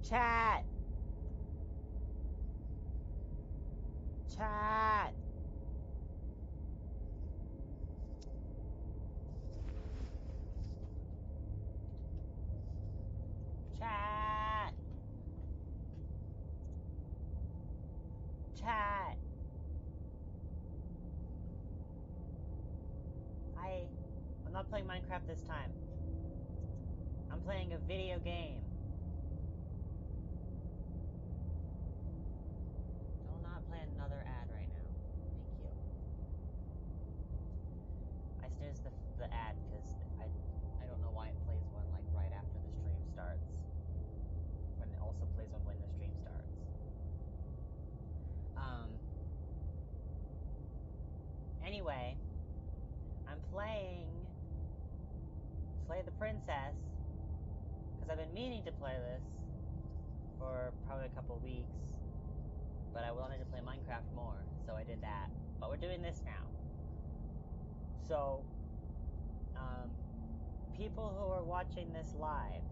Chat! Chat! Chat! Chat! I'm not playing Minecraft this time. I'm playing a video game. Do not play another ad right now. Thank you. I snoozed the ad because I don't know why it plays one like right after the stream starts. But it also plays one when the stream starts. Anyway, I'm playing Slay the Princess because I've been meaning to play this for probably a couple weeks, but I wanted to play Minecraft more, so I did that. But we're doing this now. So, people who are watching this live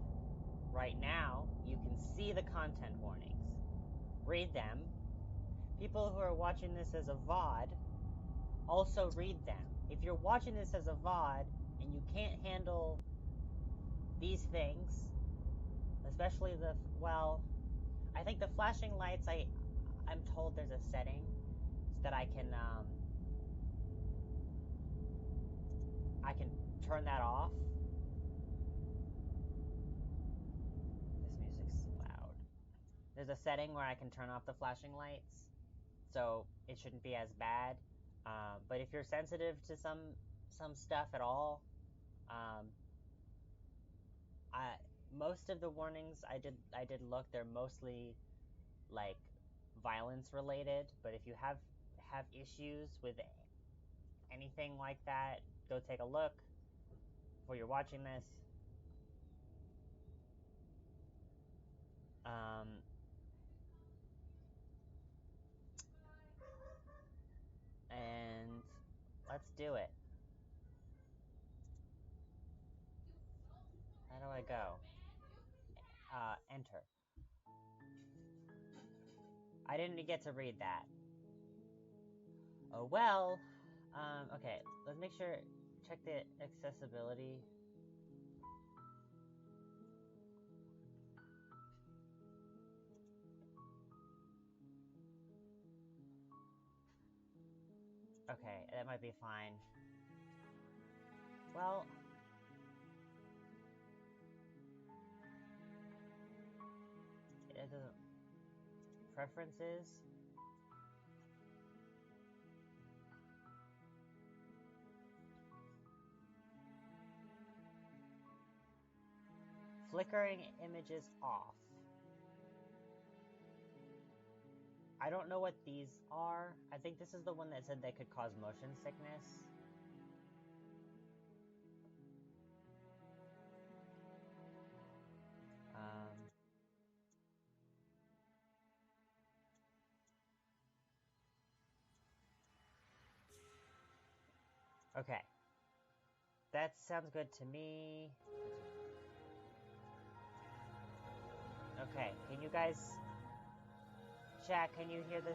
right now, you can see the content warnings. Read them. People who are watching this as a VOD, also read them. If you're watching this as a VOD and you can't handle these things, especially I think the flashing lights, I'm told there's a setting so that I can turn that off. This music's loud. There's a setting where I can turn off the flashing lights, so it shouldn't be as bad. But if you're sensitive to some stuff at all, most of the warnings I did look, they're mostly like violence related. But if you have issues with anything like that, go take a look before you're watching this. And let's do it. How do I go? Enter. I didn't get to read that. Oh well. Okay, let's make sure, check the accessibility. Okay, that might be fine. Well, it doesn't. Preferences. Flickering images off. I don't know what these are. I think this is the one that said they could cause motion sickness. Okay. That sounds good to me. Okay, can you guys... Chat, can you hear the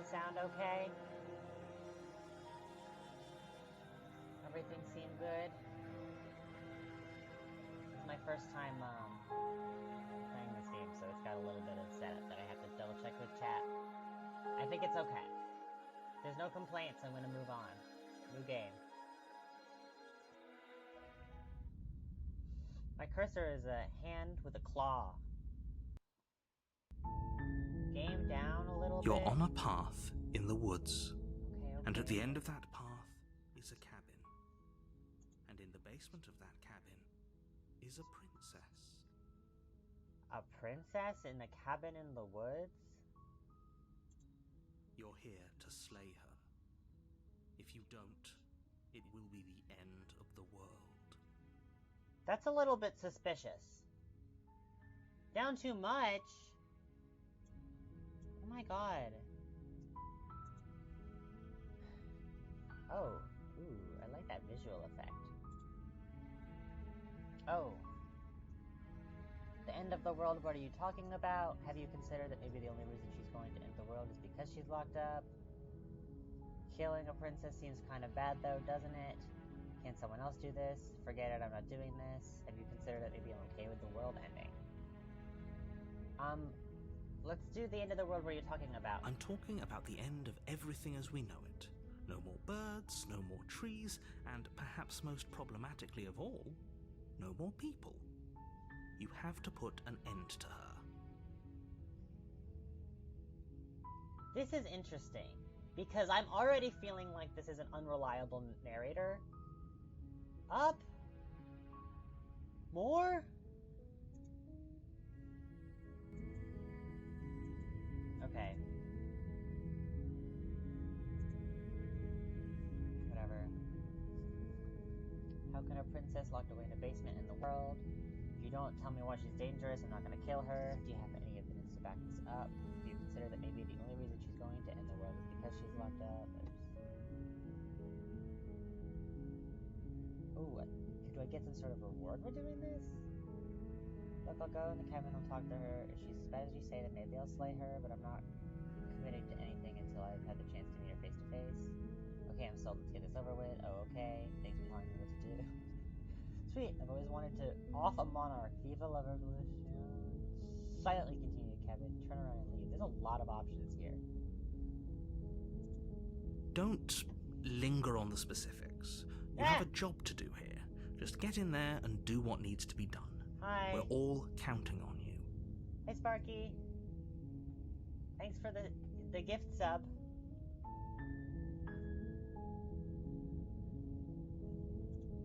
sound okay? Everything seemed good? This is my first time playing this game, so it's got a little bit of setup that I have to double check with chat. I think it's okay. There's no complaints, I'm gonna move on. New game. My cursor is a hand with a claw. Game down a little bit. You're on a path in the woods. Okay. And at the end of that path is a cabin. And in the basement of that cabin is a princess. A princess in a cabin in the woods? You're here to slay her. If you don't, it will be the end of the world. That's a little bit suspicious. Down too much? Oh my god. Oh, ooh, I like that visual effect. Oh. The end of the world, what are you talking about? Have you considered that maybe the only reason she's going to end the world is because she's locked up? Killing a princess seems kind of bad though, doesn't it? Can someone else do this? Forget it, I'm not doing this. Have you considered that maybe I'm okay with the world ending? Let's do the end of the world where you're talking about. I'm talking about the end of everything as we know it. No more birds, no more trees, and perhaps most problematically of all, no more people. You have to put an end to her. This is interesting, because I'm already feeling like this is an unreliable narrator. Up? More? Okay. Whatever. How can a princess locked away in a basement in the world? If you don't tell me why she's dangerous, I'm not gonna kill her. Do you have any evidence to back this up? Do you consider that maybe the only reason she's going to end the world is because she's locked up? Ooh, do I get some sort of reward for doing this? Look, I'll go in the cabin, I'll talk to her. If she's as bad as you say, then maybe I'll slay her, but I'm not committing to anything until I've had the chance to meet her face to face. Okay, I'm sold. Let's get this over with. Oh, okay. Thanks for telling me what to do. Sweet. I've always wanted to off a monarch. Viva la revolution. Silently continue to cabin. Turn around and leave. There's a lot of options here. Don't linger on the specifics. You have a job to do here. Just get in there and do what needs to be done. Hi. We're all counting on you. Hey, Sparky. Thanks for the gift sub.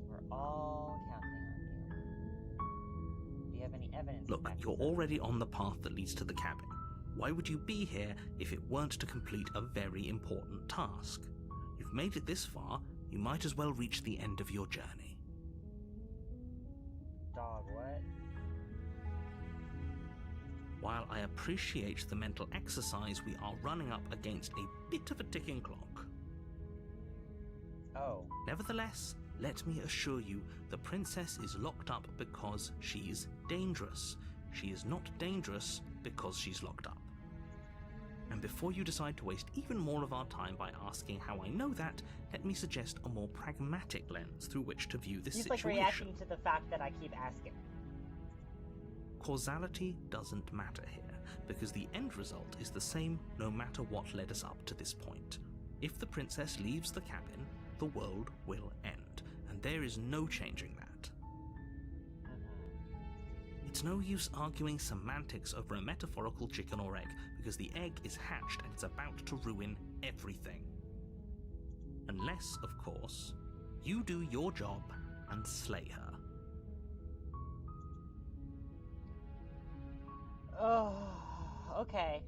We're all counting on you. Do you have any evidence? Look, you're already on the path that leads to the cabin. Why would you be here if it weren't to complete a very important task? You've made it this far, you might as well reach the end of your journey. Dog, what? While I appreciate the mental exercise, we are running up against a bit of a ticking clock. Oh. Nevertheless, let me assure you, the princess is locked up because she's dangerous. She is not dangerous because she's locked up. And before you decide to waste even more of our time by asking how I know that, let me suggest a more pragmatic lens through which to view this situation. He's like reacting to the fact that I keep asking. Causality doesn't matter here, because the end result is the same no matter what led us up to this point. If the princess leaves the cabin, the world will end, and there is no changing that. It's no use arguing semantics over a metaphorical chicken or egg, because the egg is hatched and it's about to ruin everything. Unless, of course, you do your job and slay her. Oh, okay.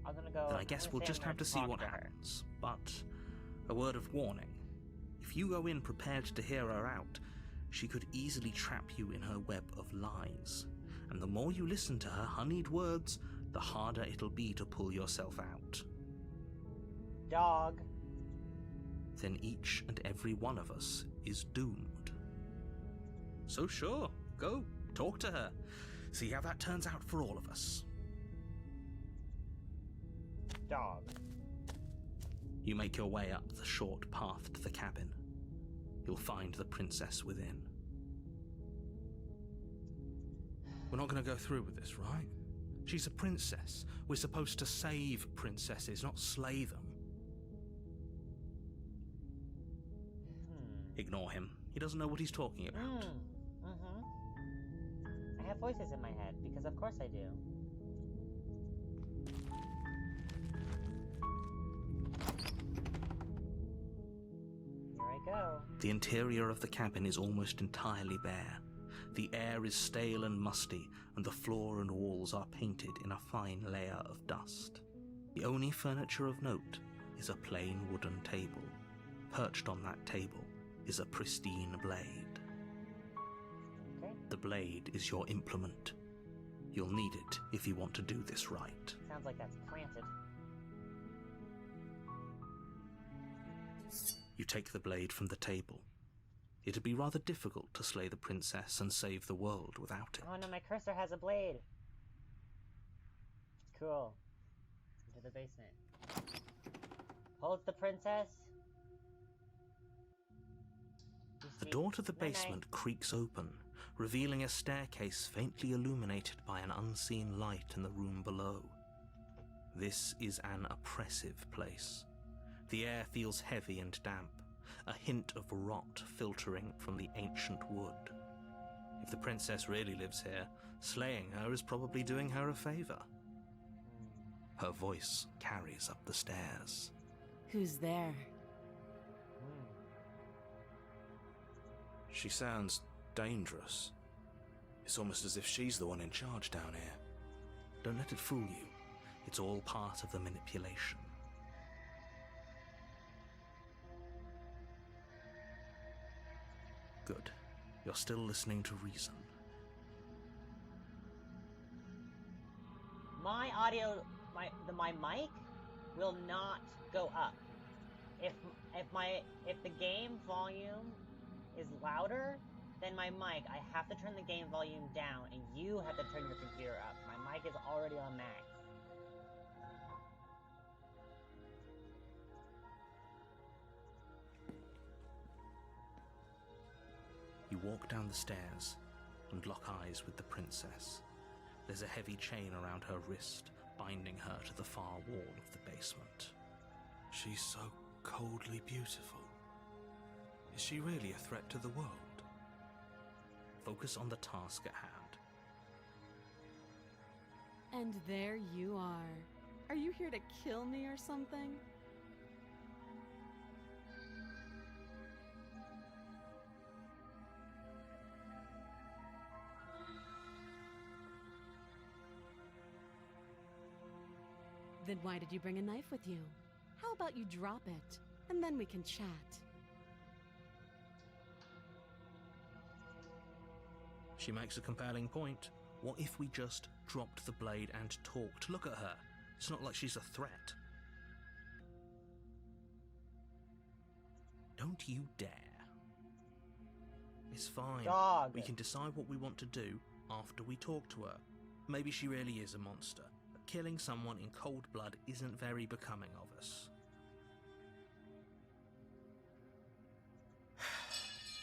I'm gonna go. Then I guess we'll just have to see what happens. But a word of warning. If you go in prepared to hear her out, she could easily trap you in her web of lies. And the more you listen to her honeyed words, the harder it'll be to pull yourself out. Dog. Then each and every one of us is doomed. So sure, go, talk to her. See how that turns out for all of us. Dog. You make your way up the short path to the cabin. You'll find the princess within. We're not going to go through with this, right? She's a princess. We're supposed to save princesses, not slay them. Ignore him. He doesn't know what he's talking about. I have voices in my head, because of course I do. Here I go. The interior of the cabin is almost entirely bare. The air is stale and musty, and the floor and walls are painted in a fine layer of dust. The only furniture of note is a plain wooden table. Perched on that table is a pristine blade. Okay. The blade is your implement, You'll need it if you want to do this right. Sounds like that's planted. You take the blade from the table. It'd be rather difficult to slay the princess and save the world without it. Oh no, my cursor has a blade. Cool. Into the basement. Hold the princess. The door to the basement creaks open, revealing a staircase faintly illuminated by an unseen light in the room below. This is an oppressive place. The air feels heavy and damp, a hint of rot filtering from the ancient wood. If the princess really lives here, slaying her is probably doing her a favor. Her voice carries up the stairs. Who's there? She sounds dangerous. It's almost as if she's the one in charge down here. Don't let it fool you. It's all part of the manipulation. Good. You're still listening to reason. My audio, my mic will not go up. If the game volume is louder than my mic, I have to turn the game volume down, and you have to turn your computer up. My mic is already on max. You walk down the stairs and lock eyes with the princess. There's a heavy chain around her wrist, binding her to the far wall of the basement. She's so coldly beautiful. Is she really a threat to the world? Focus on the task at hand. And there you are. Are you here to kill me or something? Then why did you bring a knife with you? How about you drop it, and then we can chat. She makes a compelling point. What if we just dropped the blade and talked? Look at her. It's not like she's a threat. Don't you dare. It's fine. Dog. We can decide what we want to do after we talk to her. Maybe she really is a monster. But killing someone in cold blood isn't very becoming of us.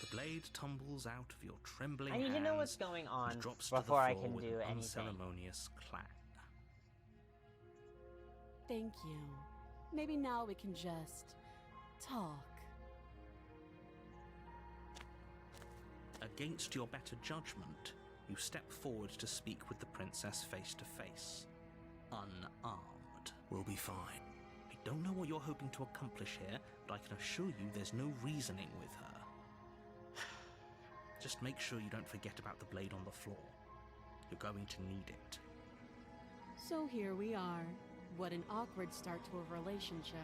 The blade tumbles out of your trembling I need hands to know what's going on and drops before to the I floor can with do an anything. unceremonious clang. Thank you. Maybe now we can just talk. Against your better judgment, you step forward to speak with the princess face to face. Unarmed. We'll be fine. I don't know what you're hoping to accomplish here, but I can assure you there's no reasoning with her. Just make sure you don't forget about the blade on the floor. You're going to need it. So here we are. What an awkward start to a relationship.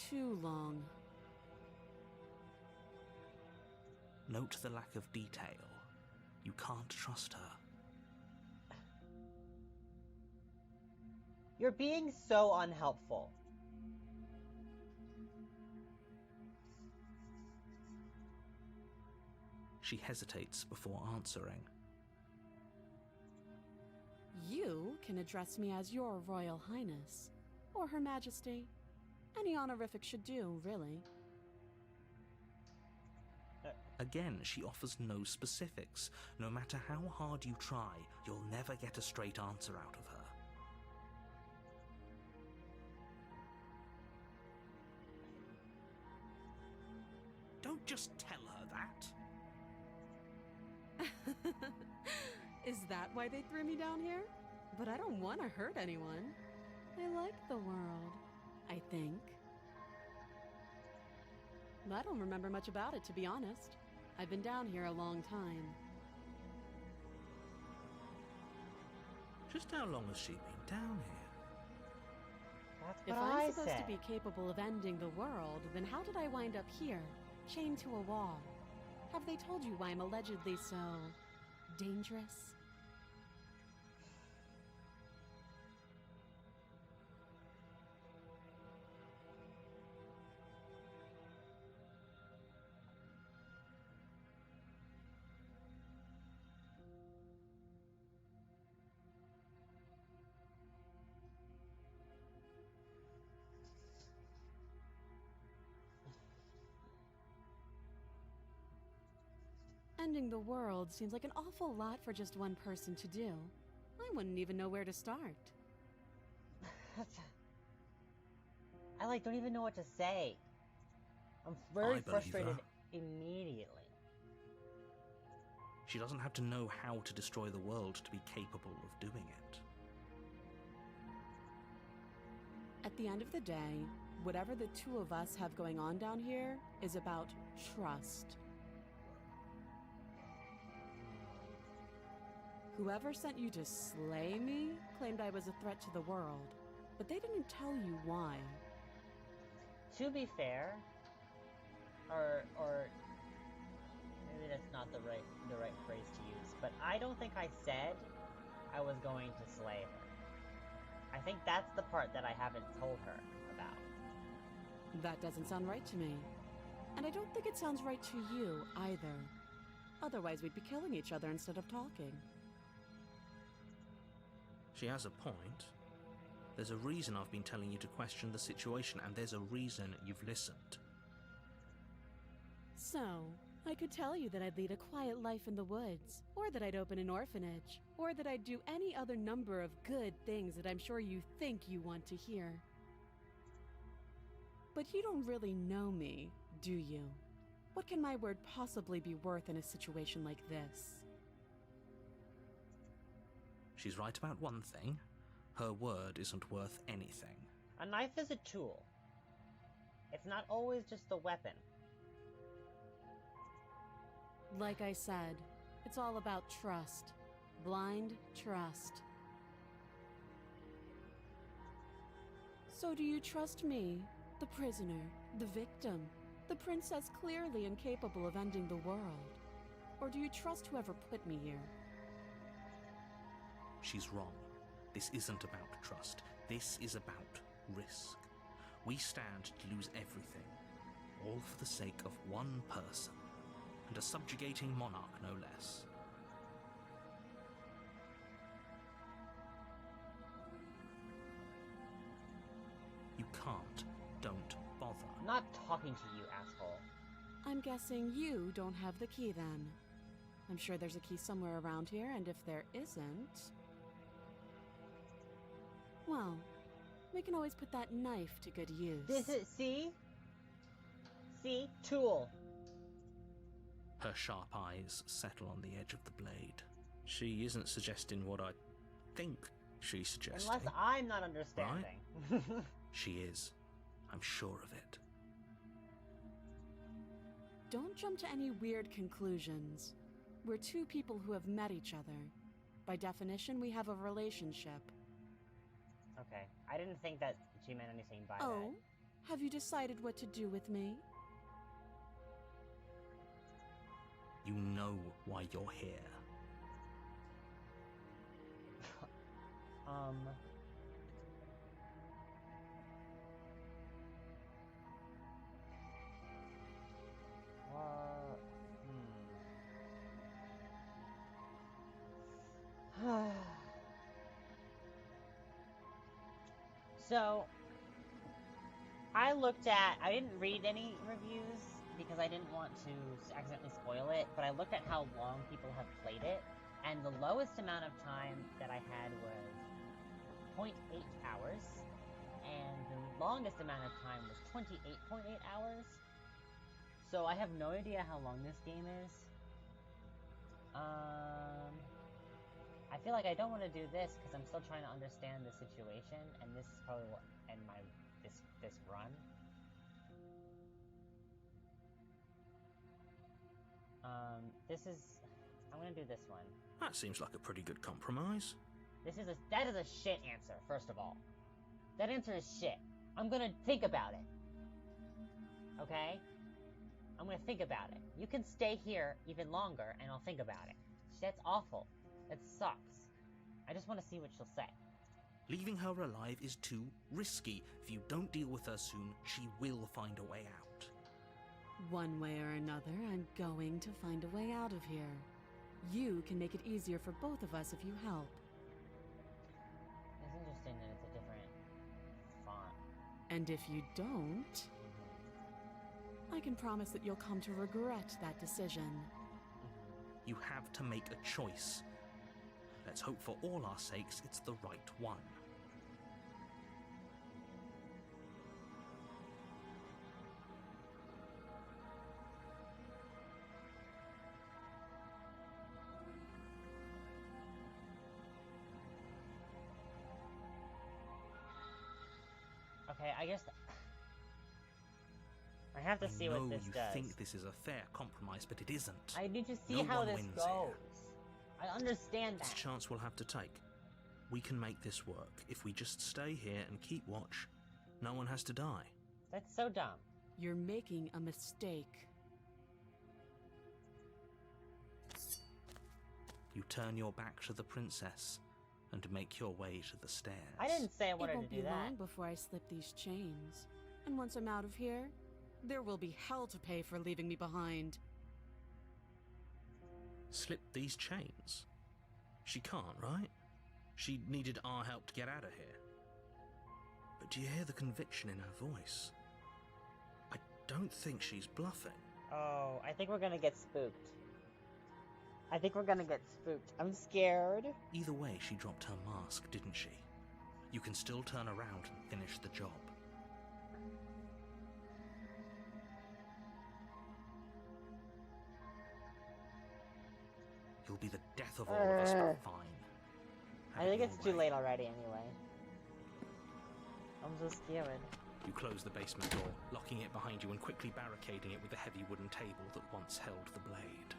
Too long. Note the lack of detail. You can't trust her. You're being so unhelpful. She hesitates before answering. You can address me as Your Royal Highness, or Her Majesty. Any honorific should do, really. Again, she offers no specifics. No matter how hard you try, you'll never get a straight answer out of her. Don't just tell her that. Is that why they threw me down here? But I don't want to hurt anyone. I like the world, I think. I don't remember much about it, to be honest. I've been down here a long time. Just how long has she been down here? That's If what I'm I supposed said. to be capable of ending the world, then how did I wind up here, chained to a wall? Have they told you why I'm allegedly so dangerous? Ending the world seems like an awful lot for just one person to do. I wouldn't even know where to start. I don't even know what to say. I'm I very believe frustrated her. immediately. She doesn't have to know how to destroy the world to be capable of doing it. At the end of the day, whatever the two of us have going on down here is about trust. Whoever sent you to slay me claimed I was a threat to the world, but they didn't tell you why. To be fair, or maybe that's not the right phrase to use, but I don't think I said I was going to slay her. I think that's the part that I haven't told her about. That doesn't sound right to me. And I don't think it sounds right to you either. Otherwise, we'd be killing each other instead of talking. She has a point. There's a reason I've been telling you to question the situation, and there's a reason you've listened. So, I could tell you that I'd lead a quiet life in the woods, or that I'd open an orphanage, or that I'd do any other number of good things that I'm sure you think you want to hear. But you don't really know me, do you? What can my word possibly be worth in a situation like this? She's right about one thing. Her word isn't worth anything. A knife is a tool. It's not always just a weapon. Like I said, it's all about trust. Blind trust. So do you trust me, the prisoner, the victim, the princess clearly incapable of ending the world? Or do you trust whoever put me here? She's wrong. This isn't about trust. This is about risk. We stand to lose everything, all for the sake of one person, and a subjugating monarch, no less. You can't. Don't bother. I'm not talking to you, asshole. I'm guessing you don't have the key then. I'm sure there's a key somewhere around here, and if there isn't... well, we can always put that knife to good use. This is, see? See? Tool. Her sharp eyes settle on the edge of the blade. She isn't suggesting what I think she's suggesting. Unless I'm not understanding. Right? She is. I'm sure of it. Don't jump to any weird conclusions. We're two people who have met each other. By definition, we have a relationship. Okay. I didn't think that she meant anything by that. Oh? Have you decided what to do with me? You know why you're here. So, I didn't read any reviews because I didn't want to accidentally spoil it, but I looked at how long people have played it, and the lowest amount of time that I had was 0.8 hours, and the longest amount of time was 28.8 hours. So I have no idea how long this game is. I feel like I don't want to do this because I'm still trying to understand the situation, and this is probably what end my this run. I'm gonna do this one. That seems like a pretty good compromise. That is a shit answer, first of all. That answer is shit. I'm gonna think about it. Okay? I'm gonna think about it. You can stay here even longer, and I'll think about it. That's awful. That sucks. I just want to see what she'll say. Leaving her alive is too risky. If you don't deal with her soon, she will find a way out. One way or another, I'm going to find a way out of here. You can make it easier for both of us if you help. It's interesting that it's a different font. And if you don't, I can promise that you'll come to regret that decision. You have to make a choice. Let's hope for all our sakes it's the right one. Okay, I guess... I have to see what this does. I know you think this is a fair compromise, but it isn't. I need to see No how one this wins goes. here. I understand that. It's a chance we'll have to take. We can make this work. If we just stay here and keep watch, no one has to die. That's so dumb. You're making a mistake. You turn your back to the princess and make your way to the stairs. I didn't say I wanted It won't to do be that. long before I slip these chains. And once I'm out of here, there will be hell to pay for leaving me behind. Slip these chains? She can't, right? She needed our help to get out of here. But do you hear the conviction in her voice? I don't think she's bluffing. Oh, I think we're gonna get spooked. I think we're gonna get spooked. I'm scared. Either way, she dropped her mask, didn't she? You can still turn around and finish the job. You'll be the death of all of us, but fine. I think it's too late already anyway. I'm so scared. You close the basement door, locking it behind you and quickly barricading it with the heavy wooden table that once held the blade.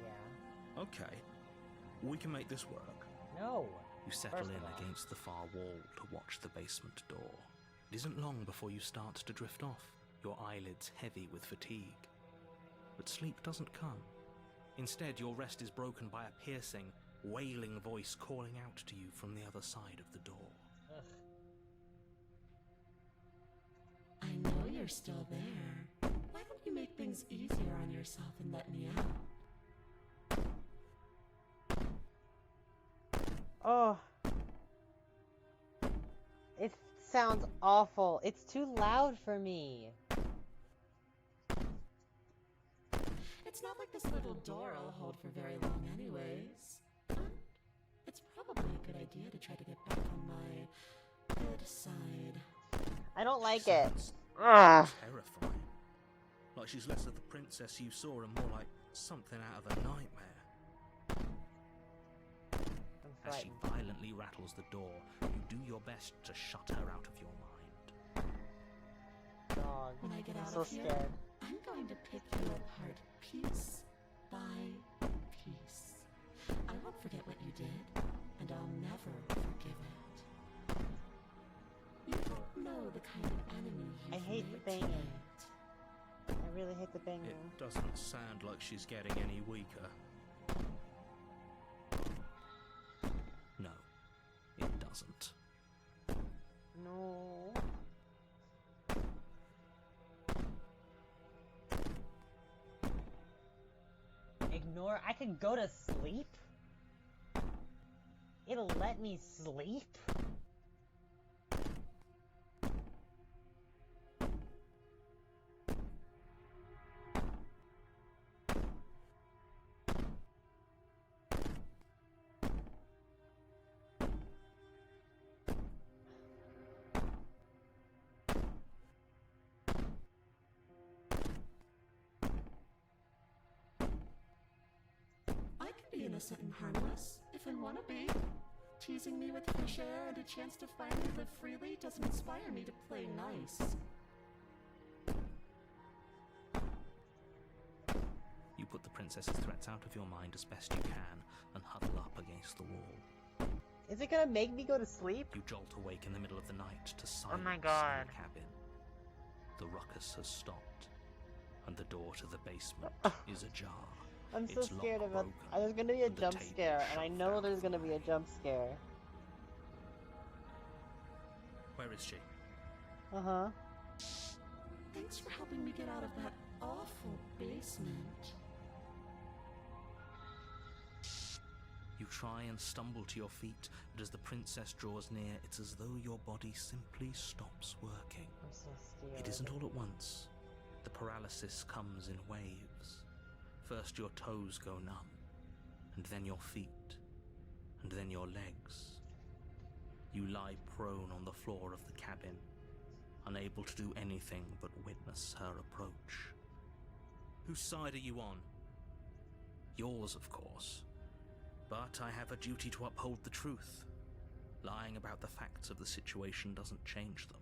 Yeah. Okay, we can make this work. No. You settle First in of all. against the far wall to watch the basement door. It isn't long before you start to drift off, your eyelids heavy with fatigue. But sleep doesn't come. Instead, your rest is broken by a piercing, wailing voice calling out to you from the other side of the door. Ugh. I know you're still there. Why don't you make things easier on yourself and let me out? Oh. It sounds awful. It's too loud for me. It's not like this little door will hold for very long anyways. It's probably a good idea to try to get back on my good side. I don't like it. Sounds Ugh. terrifying. Like she's less of the princess you saw and more like something out of a nightmare. I'm As she frightened. violently rattles the door, you do your best to shut her out of your mind. Dog. When I get I'm out so of here, scared. I'm going to pick you apart piece by piece. I won't forget what you did, and I'll never forgive it. You don't know the kind of enemy I you've hate made the banging. tonight. I really hate the banging. It doesn't sound like she's getting any weaker. No, it doesn't. No. Ignore. I can go to sleep? It'll let me sleep? I can be innocent and harmless, if I want to be. Teasing me with fresh air and a chance to finally live freely doesn't inspire me to play nice. You put the princess's threats out of your mind as best you can and huddle up against the wall. Is it gonna make me go to sleep? You jolt awake in the middle of the night to silence Oh my God. in the cabin. The ruckus has stopped, and the door to the basement is ajar. I'm so Its lock scared about. broken, There's gonna be a and the jump tape scare, and I shoved know out there's of gonna the be a way. jump scare. Where is she? Uh-huh. Thanks for helping me get out of that awful basement. You try and stumble to your feet, but as the princess draws near, it's as though your body simply stops working. I'm so scared. It isn't all at once. The paralysis comes in waves. First your toes go numb, and then your feet, and then your legs. You lie prone on the floor of the cabin, unable to do anything but witness her approach. Whose side are you on? Yours, of course. But I have a duty to uphold the truth. Lying about the facts of the situation doesn't change them.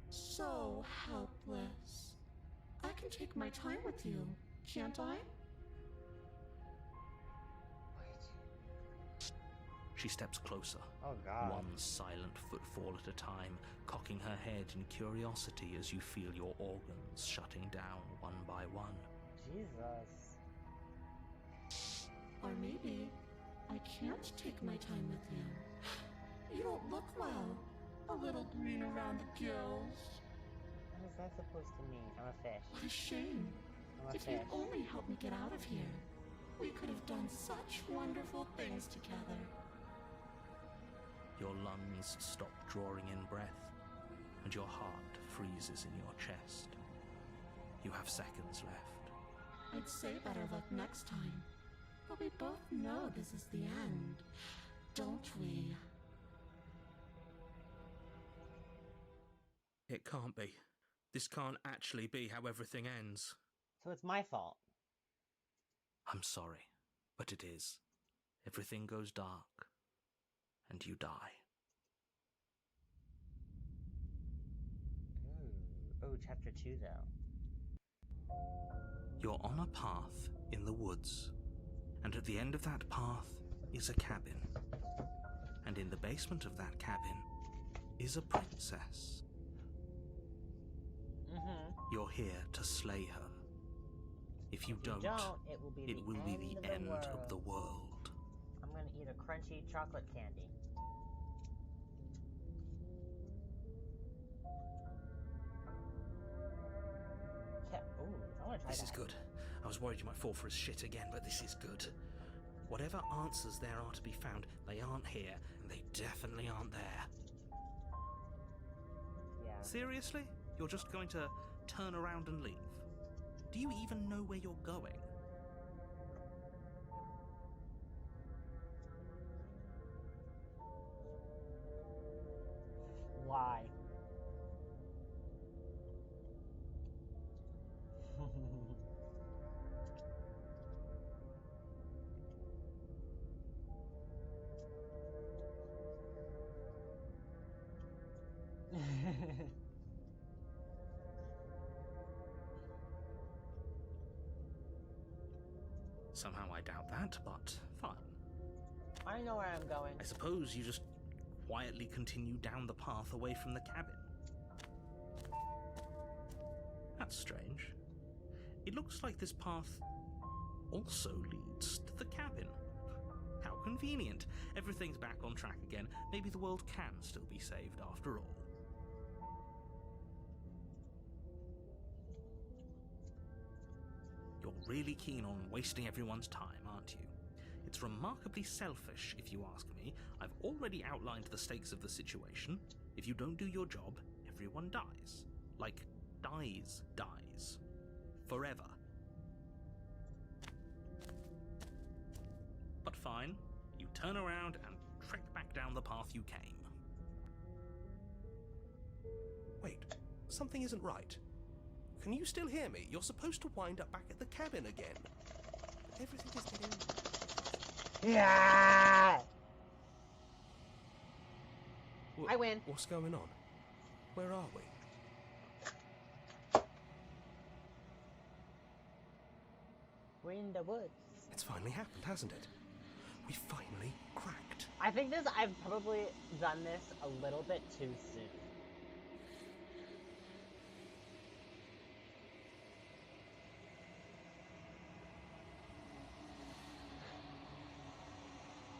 So helpless. I can take my time with you, can't I? She steps closer, Oh God. one silent footfall at a time, cocking her head in curiosity as you feel your organs shutting down one by one. Jesus. Or maybe I can't take my time with you. You don't look well. A little green around the gills. What is that supposed to mean? I'm a fish. What a shame. I'm a If you'd fish. only helped me get out of here, we could have done such wonderful things together. Your lungs stop drawing in breath, and your heart freezes in your chest. You have seconds left. I'd say better luck next time. But we both know this is the end, don't we? It can't be. This can't actually be how everything ends. So it's my fault. I'm sorry, but it is. Everything goes dark, and you die. Ooh. Oh, chapter 2 though. You're on a path in the woods, and at the end of that path is a cabin. And in the basement of that cabin is a princess. You're here to slay her. If you don't, it will be it will be the end of the world. I'm gonna eat a crunchy chocolate candy. Ooh, I wanna try This that. is good. I was worried you might fall for his shit again, but this is good. Whatever answers there are to be found, they aren't here, and they definitely aren't there. Yeah. Seriously? You're just going to turn around and leave? Do you even know where you're going? Why? Somehow I doubt that, but fine. I know where I'm going. I suppose you just quietly continue down the path away from the cabin. That's strange. It looks like this path also leads to the cabin. How convenient. Everything's back on track again. Maybe the world can still be saved after all. You're really keen on wasting everyone's time, aren't you? It's remarkably selfish, if you ask me. I've already outlined the stakes of the situation. If you don't do your job, everyone dies. Like, dies. Forever. But fine, you turn around and trek back down the path you came. Wait, something isn't right. Can you still hear me? You're supposed to wind up back at the cabin again. Everything is getting... Yeah! I win. What's going on? Where are we? We're in the woods. It's finally happened, hasn't it? We finally cracked. I think I've probably done this a little bit too soon.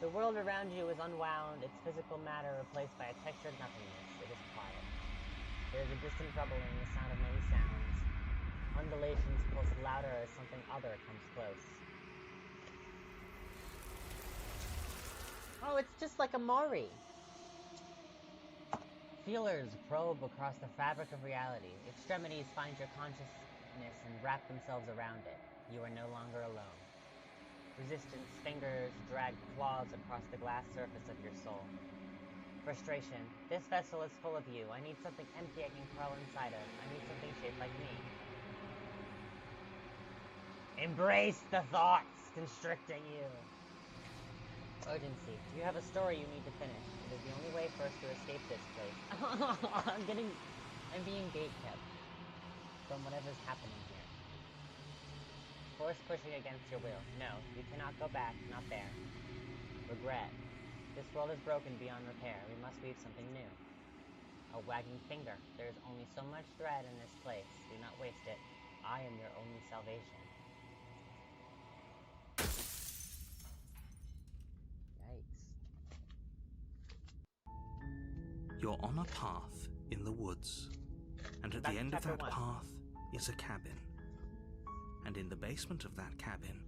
The world around you is unwound, its physical matter replaced by a textured nothingness. It is quiet. There is a distant rumbling, the sound of many sounds. Undulations pulse louder as something other comes close. Oh, it's just like a Mori. Feelers probe across the fabric of reality. Extremities find your consciousness and wrap themselves around it. You are no longer alone. Resistance fingers drag claws across the glass surface of your soul. Frustration. This vessel is full of you. I need something empty I can crawl inside of. I need something shaped like me. Embrace the thoughts constricting you. Urgency. You have a story you need to finish. It is the only way for us to escape this place. I'm being gatekept from whatever's happening here. Force pushing against your will. No, you cannot go back, not there. Regret. This world is broken beyond repair. We must weave something new. A wagging finger. There is only so much thread in this place. Do not waste it. I am your only salvation. Yikes. You're on a path in the woods, and at the end of that path is a cabin. And in the basement of that cabin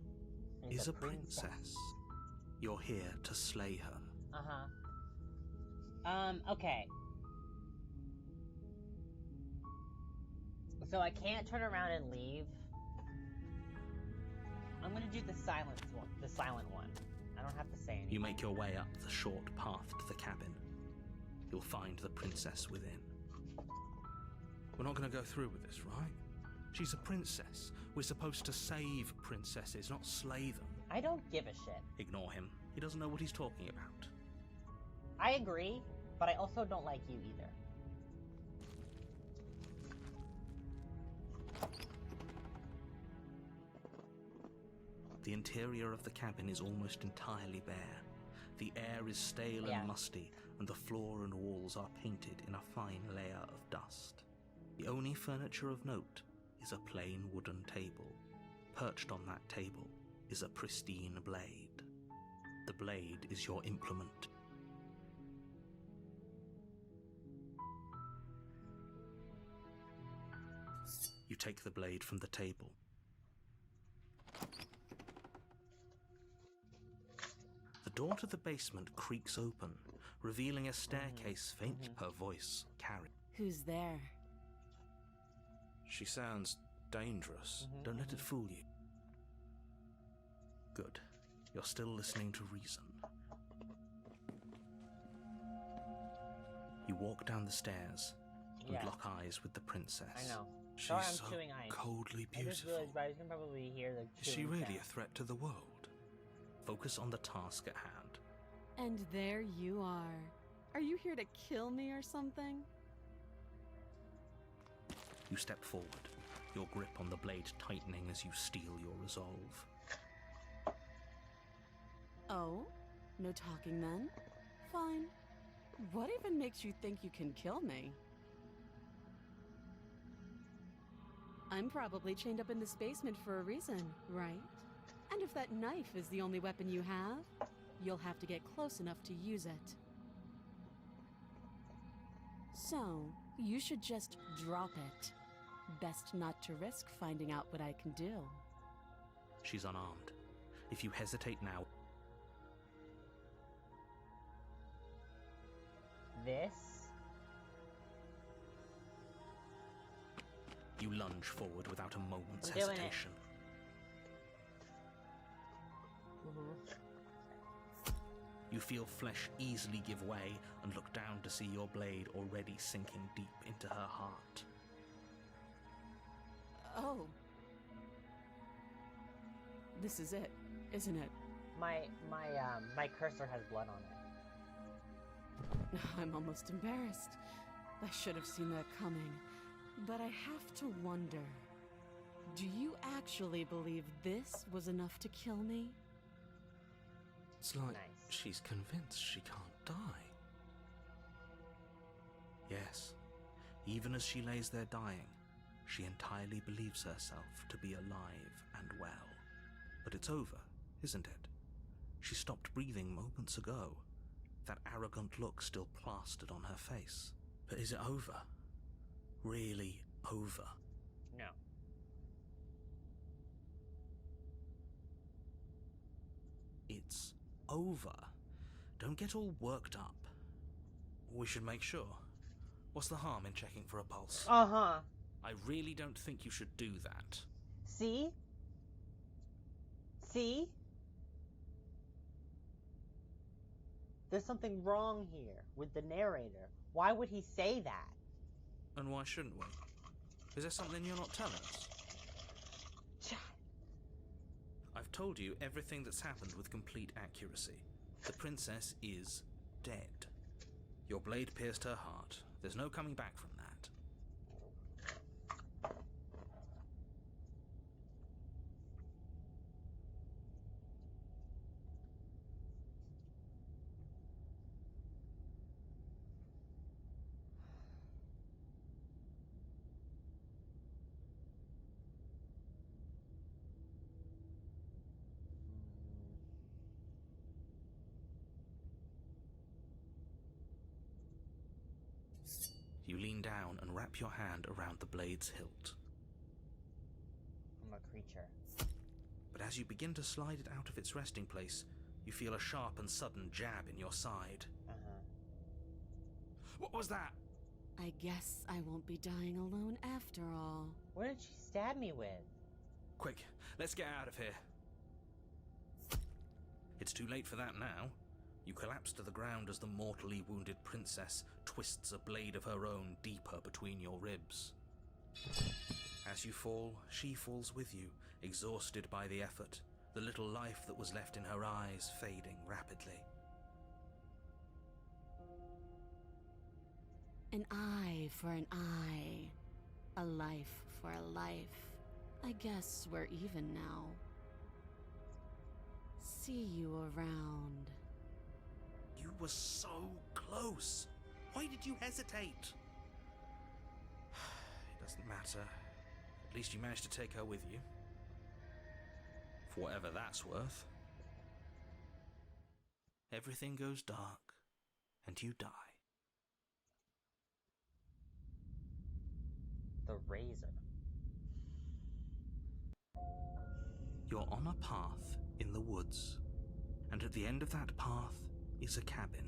is a princess. You're here to slay her. Okay. So I can't turn around and leave. I'm gonna do the silent one. I don't have to say anything. You make your way up the short path to the cabin. You'll find the princess within. We're not gonna go through with this, right? She's a princess. We're supposed to save princesses, not slay them. I don't give a shit. Ignore him. He doesn't know what he's talking about. I agree, but I also don't like you either. The interior of the cabin is almost entirely bare. The air is stale and musty, and the floor and walls are painted in a fine layer of dust. The only furniture of note is a plain wooden table. Perched on that table is a pristine blade. The blade is your implement. You take the blade from the table. The door to the basement creaks open, revealing a staircase faint per voice carried. Who's there? She sounds dangerous. Don't let it fool you. Good. You're still listening to reason. You walk down the stairs and lock eyes with the princess. I know. She's Sorry, I'm so chewing ice. coldly I just beautiful. realized, but you can probably hear the Is she chewing really sound. a threat to the world? Focus on the task at hand. And there you are. Are you here to kill me or something? You step forward, your grip on the blade tightening as you steel your resolve. Oh? No talking then? Fine. What even makes you think you can kill me? I'm probably chained up in this basement for a reason, right? And if that knife is the only weapon you have, you'll have to get close enough to use it. So, you should just drop it. Best not to risk finding out what I can do. She's unarmed. If you hesitate now... This? You lunge forward without a moment's I'm doing it. hesitation. You feel flesh easily give way and look down to see your blade already sinking deep into her heart. Oh. This is it, isn't it? My cursor has blood on it. I'm almost embarrassed. I should have seen that coming. But I have to wonder, do you actually believe this was enough to kill me? It's like Nice. she's convinced she can't die. Yes, even as she lays there dying, she entirely believes herself to be alive and well. But it's over, isn't it? She stopped breathing moments ago, that arrogant look still plastered on her face. But is it over? Really over? No. It's over. Don't get all worked up. We should make sure. What's the harm in checking for a pulse? Uh-huh. I really don't think you should do that. See? See? There's something wrong here with the narrator. Why would he say that? And why shouldn't we? Is there something you're not telling us? I've told you everything that's happened with complete accuracy. The princess is dead. Your blade pierced her heart. There's no coming back from that. You lean down and wrap your hand around the blade's hilt. I'm a creature. But as you begin to slide it out of its resting place, you feel a sharp and sudden jab in your side. Uh-huh. What was that? I guess I won't be dying alone after all. What did she stab me with? Quick, let's get out of here. It's too late for that now. You collapse to the ground as the mortally wounded princess twists a blade of her own deeper between your ribs. As you fall, she falls with you, exhausted by the effort, the little life that was left in her eyes fading rapidly. An eye for an eye. A life for a life. I guess we're even now. See you around. You were so close. Why did you hesitate? It doesn't matter. At least you managed to take her with you. For whatever that's worth. Everything goes dark, and you die. The razor. You're on a path in the woods, and at the end of that path is a cabin.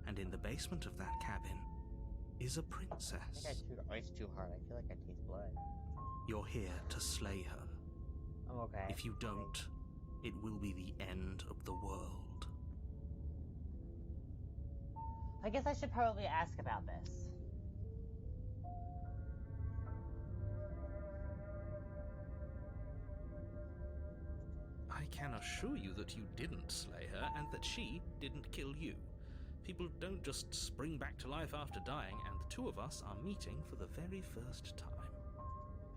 And in the basement of that cabin is a I think I princess. chewed ice too hard. I feel like I taste blood. You're here to slay her. I'm okay. If you don't, it will be the end of the world. I guess I should probably ask about this. I can assure you that you didn't slay her and that she didn't kill you. People don't just spring back to life after dying, and the two of us are meeting for the very first time.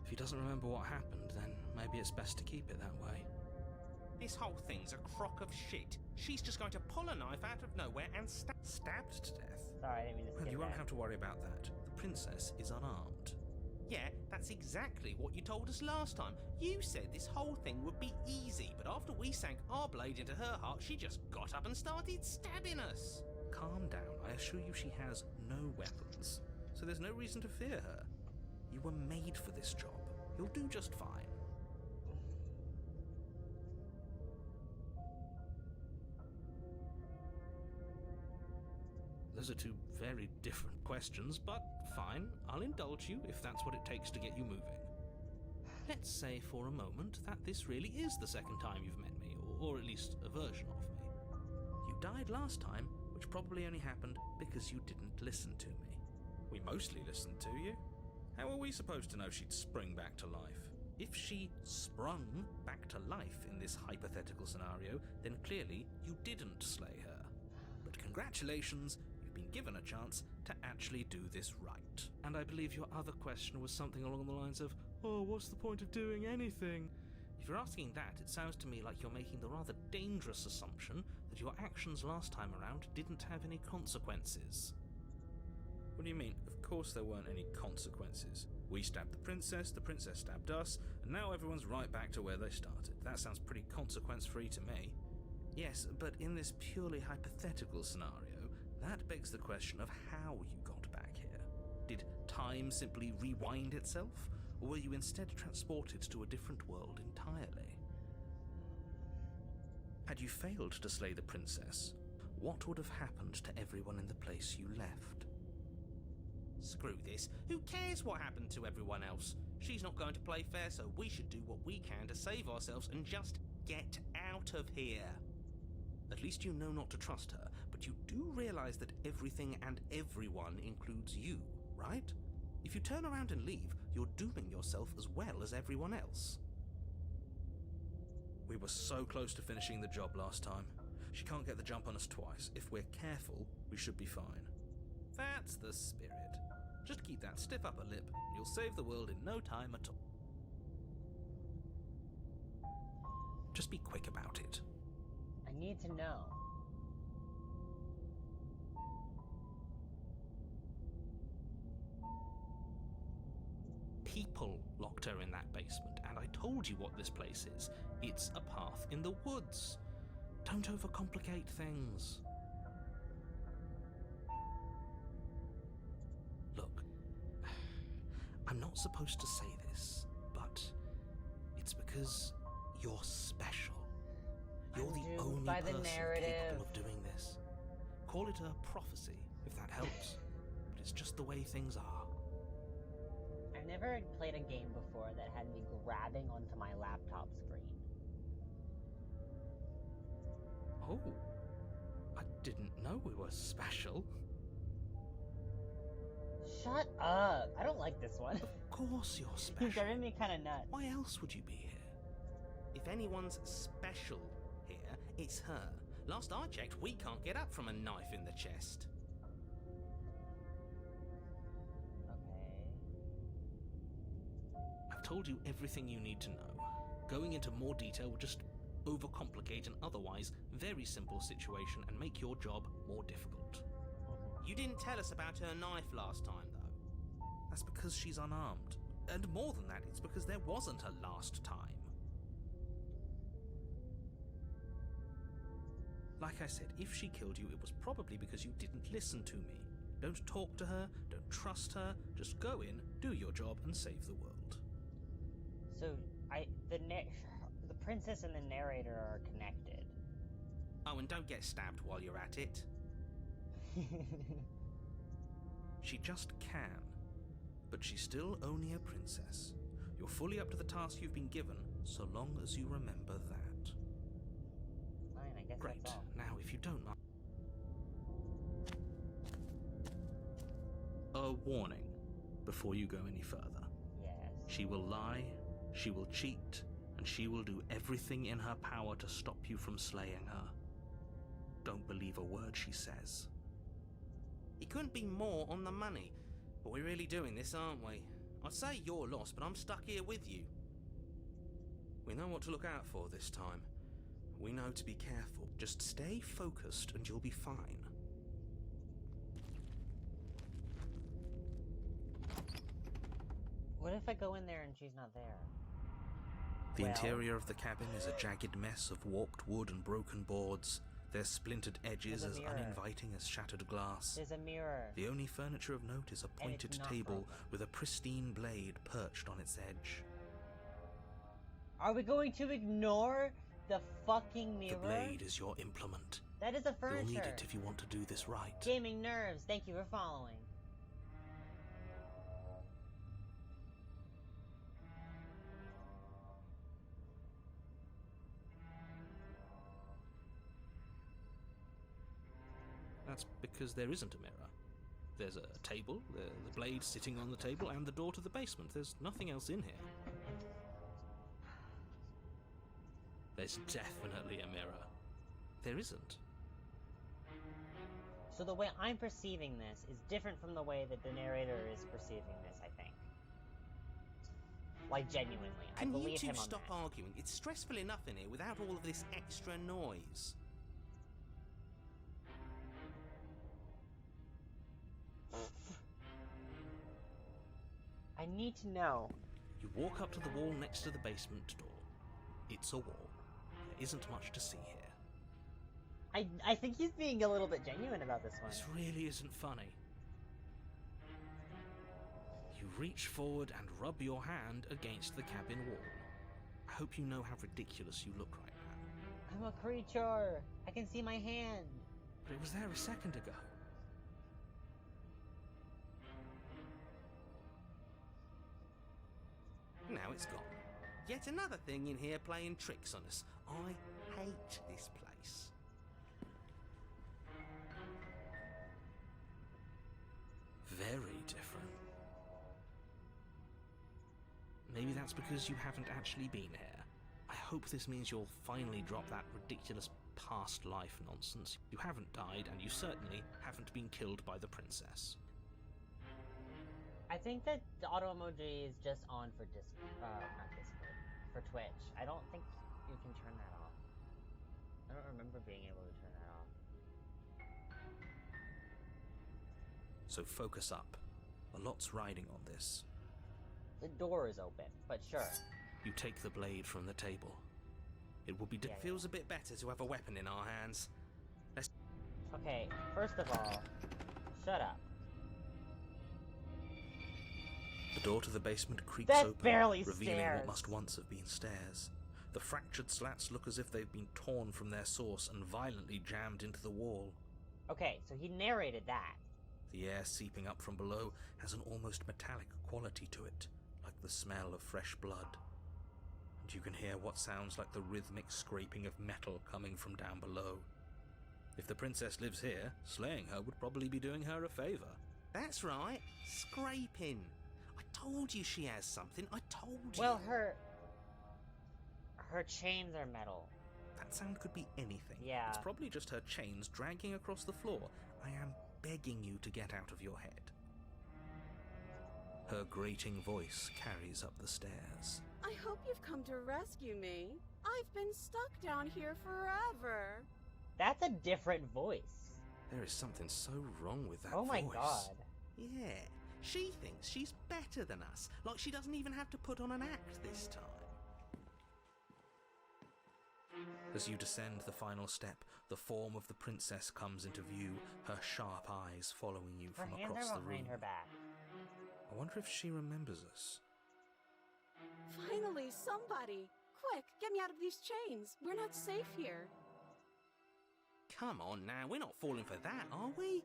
If he doesn't remember what happened, then maybe it's best to keep it that way. This whole thing's a crock of shit. She's just going to pull a knife out of nowhere and Stabbed to death? Sorry, I didn't mean to Well, skip you won't that. have to worry about that. The princess is unarmed. Yeah, that's exactly what you told us last time. You said this whole thing would be easy, but after we sank our blade into her heart, she just got up and started stabbing us. Calm down. I assure you she has no weapons, so there's no reason to fear her. You were made for this job. You'll do just fine. Those are two very different questions, but fine, I'll indulge you if that's what it takes to get you moving. Let's say for a moment that this really is the second time you've met me, or at least a version of me. You died last time, which probably only happened because you didn't listen to me. We mostly listened to you. How were we supposed to know she'd spring back to life? If she sprung back to life in this hypothetical scenario, then clearly you didn't slay her. But congratulations, you've been given a chance to actually do this right. And I believe your other question was something along the lines of, oh, what's the point of doing anything? If you're asking that, it sounds to me like you're making the rather dangerous assumption that your actions last time around didn't have any consequences. What do you mean? Of course there weren't any consequences. We stabbed the princess stabbed us, and now everyone's right back to where they started. That sounds pretty consequence-free to me. Yes, but in this purely hypothetical scenario, that begs the question of how you got back here. Did time simply rewind itself? Or were you instead transported to a different world entirely? Had you failed to slay the princess, what would have happened to everyone in the place you left? Screw this. Who cares what happened to everyone else? She's not going to play fair, so we should do what we can to save ourselves and just get out of here. At least you know not to trust her, but you do realize that everything and everyone includes you, right? If you turn around and leave, you're dooming yourself as well as everyone else. We were so close to finishing the job last time. She can't get the jump on us twice. If we're careful, we should be fine. That's the spirit. Just keep that stiff upper lip, and you'll save the world in no time at all. Just be quick about it. I need to know. People locked her in that basement, and I told you what this place is. It's a path in the woods. Don't overcomplicate things. Look, I'm not supposed to say this, but it's because you're special. You're the only person capable of doing this. Call it a prophecy, if that helps, but it's just the way things are. I've never played a game before that had me grabbing onto my laptop screen. Oh, I didn't know we were special. Shut up! I don't like this one. Of course you're special. You're driving me kind of nuts. Why else would you be here? If anyone's special here, it's her. Last I checked, we can't get up from a knife in the chest. I've told you everything you need to know. Going into more detail will just overcomplicate an otherwise very simple situation and make your job more difficult. You didn't tell us about her knife last time, though. That's because she's unarmed. And more than that, it's because there wasn't a last time. Like I said, if she killed you, it was probably because you didn't listen to me. Don't talk to her, don't trust her, just go in, do your job, and save the world. So, the princess and the narrator are connected. Oh, and don't get stabbed while you're at it. She just can. But she's still only a princess. You're fully up to the task you've been given, so long as you remember that. Fine, I guess Great. that's all. Now, if you don't mind... A warning before you go any further. Yes. She will lie, she will cheat, and she will do everything in her power to stop you from slaying her. Don't believe a word she says. It couldn't be more on the money. But we're really doing this, aren't we? I'd say you're lost, but I'm stuck here with you. We know what to look out for this time. We know to be careful. Just stay focused and you'll be fine. What if I go in there and she's not there? The Well- interior of the cabin is a jagged mess of warped wood and broken boards. Their splintered edges There's as a mirror. uninviting as shattered glass. There's a mirror. The only furniture of note is a And pointed it's not table broken. with a pristine blade perched on its edge. Are we going to ignore the fucking mirror? The blade is your implement. That is a furniture. You'll need it if you want to do this right. Gaming nerves, thank you for following. That's because there isn't a mirror. There's a table, the blade sitting on the table, and the door to the basement. There's nothing else in here. There's definitely a mirror. There isn't. So the way I'm perceiving this is different from the way that the narrator is perceiving this, I think. Like, genuinely. I Can you believe two him on stop that. arguing? It's stressful enough in here without all of this extra noise. I need to know. You walk up to the wall next to the basement door. It's a wall. There isn't much to see here. I think he's being a little bit genuine about this one. This really isn't funny. You reach forward and rub your hand against the cabin wall. I hope you know how ridiculous you look right now. I'm a creature. I can see my hand. But it was there a second ago. Now it's gone. Yet another thing in here playing tricks on us. I hate this place. Very different. Maybe that's because you haven't actually been here. I hope this means you'll finally drop that ridiculous past life nonsense. You haven't died, and you certainly haven't been killed by the princess. I think that the auto emoji is just on for not Discord, for Twitch. I don't think you can turn that off. I don't remember being able to turn that off. So focus up. A lot's riding on this. The door is open, but sure. You take the blade from the table. It will be. Yeah. Feels a bit better to have a weapon in our hands. Okay, first of all, shut up. The door to the basement creaks That's open, barely revealing stairs. what must once have been stairs. The fractured slats look as if they've been torn from their source and violently jammed into the wall. Okay, so he narrated that. The air seeping up from below has an almost metallic quality to it, like the smell of fresh blood. And you can hear what sounds like the rhythmic scraping of metal coming from down below. If the princess lives here, slaying her would probably be doing her a favor. That's right, scraping. I told you she has something, I told you. Well, her chains are metal. That sound could be anything. Yeah. It's probably just her chains dragging across the floor. I am begging you to get out of your head. Her grating voice carries up the stairs. I hope you've come to rescue me. I've been stuck down here forever. That's a different voice. There is something so wrong with that Oh my voice. god. Yeah, she thinks she's better than us, like she doesn't even have to put on an act this time. As you descend the final step, the form of the princess comes into view, her sharp eyes following you Her from hands across are the room. behind her back. I wonder if she remembers us. Finally, somebody! Quick, get me out of these chains. We're not safe here. Come on now, we're not falling for that, are we?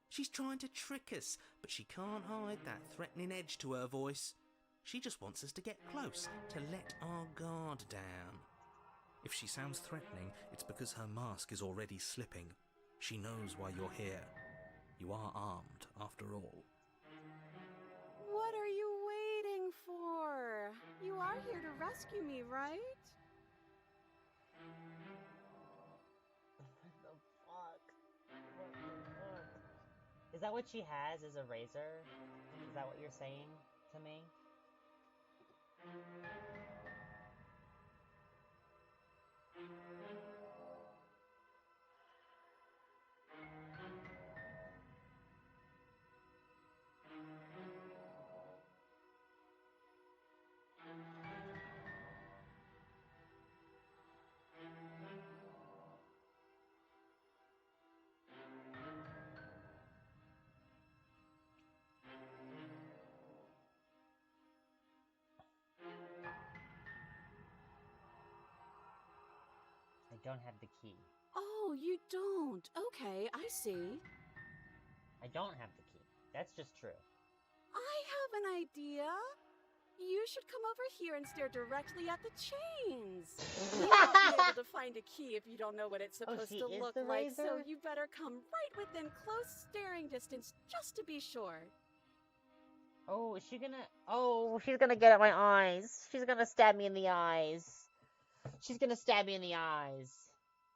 She's trying to trick us, but she can't hide that threatening edge to her voice. She just wants us to get close, to let our guard down. If she sounds threatening, it's because her mask is already slipping. She knows why you're here. You are armed, after all. What are you waiting for? You are here to rescue me, right? What the fuck? What the fuck? Is that what she has, is a razor? Is that what you're saying to me? I don't have the key. Oh, you don't. Okay, I see. I don't have the key. That's just true. I have an idea. You should come over here and stare directly at the chains. You won't be able to find a key if you don't know what it's supposed she to is look the like, so razor? you better come right within close staring distance just to be sure. Oh, is she gonna... Oh, she's gonna get at my eyes. She's gonna stab me in the eyes. She's gonna stab me in the eyes.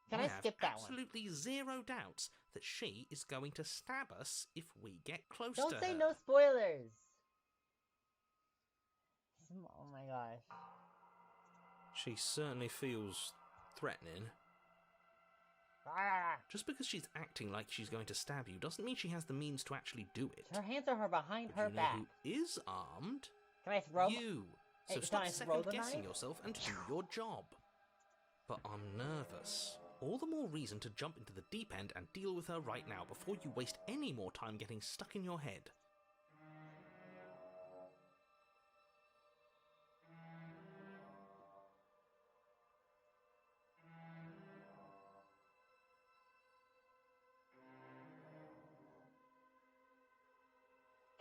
Can I skip that one? Absolutely zero doubts that she is going to stab us if we get close to Don't say her. no spoilers. Oh my gosh. She certainly feels threatening. Ah! Just because she's acting like she's going to stab you doesn't mean she has the means to actually do it. Her hands are behind But her you know back. who is armed? Can I throw? You. So Hey, stop can I throw the second-guessing knife? yourself and do your job. But I'm nervous. All the more reason to jump into the deep end and deal with her right now before you waste any more time getting stuck in your head.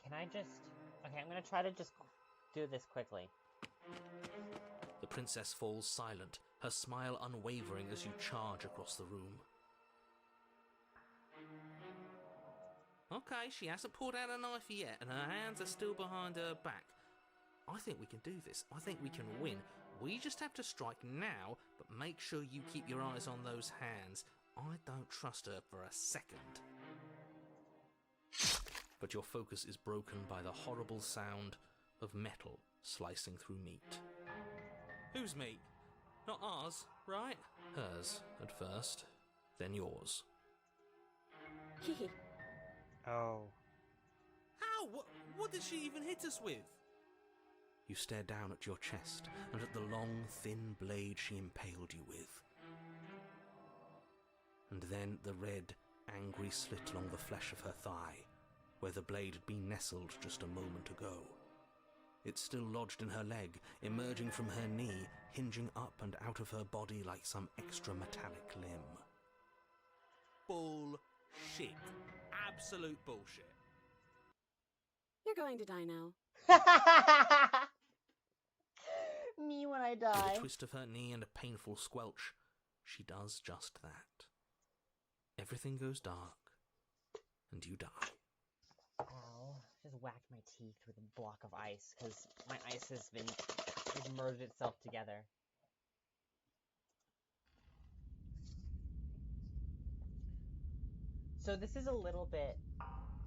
Can I just... Okay, I'm gonna try to just do this quickly. The princess falls silent, her smile unwavering as you charge across the room. Okay, she hasn't pulled out a knife yet, and her hands are still behind her back. I think we can do this. I think we can win. We just have to strike now, but make sure you keep your eyes on those hands. I don't trust her for a second. But your focus is broken by the horrible sound of metal slicing through meat. Whose meat? Not ours, right? Hers at first, then yours. Hehe. Oh. How? What did she even hit us with? You stare down at your chest and at the long, thin blade she impaled you with. And then the red, angry slit along the flesh of her thigh, where the blade had been nestled just a moment ago. It's still lodged in her leg, emerging from her knee, hinging up and out of her body like some extra metallic limb. Bullshit. Absolute bullshit. You're going to die now. Me when I With die. a twist of her knee and a painful squelch, she does just that. Everything goes dark, and you die. Ow. Just whacked my teeth with a block of ice, because my ice has merged itself together. So this is a little bit...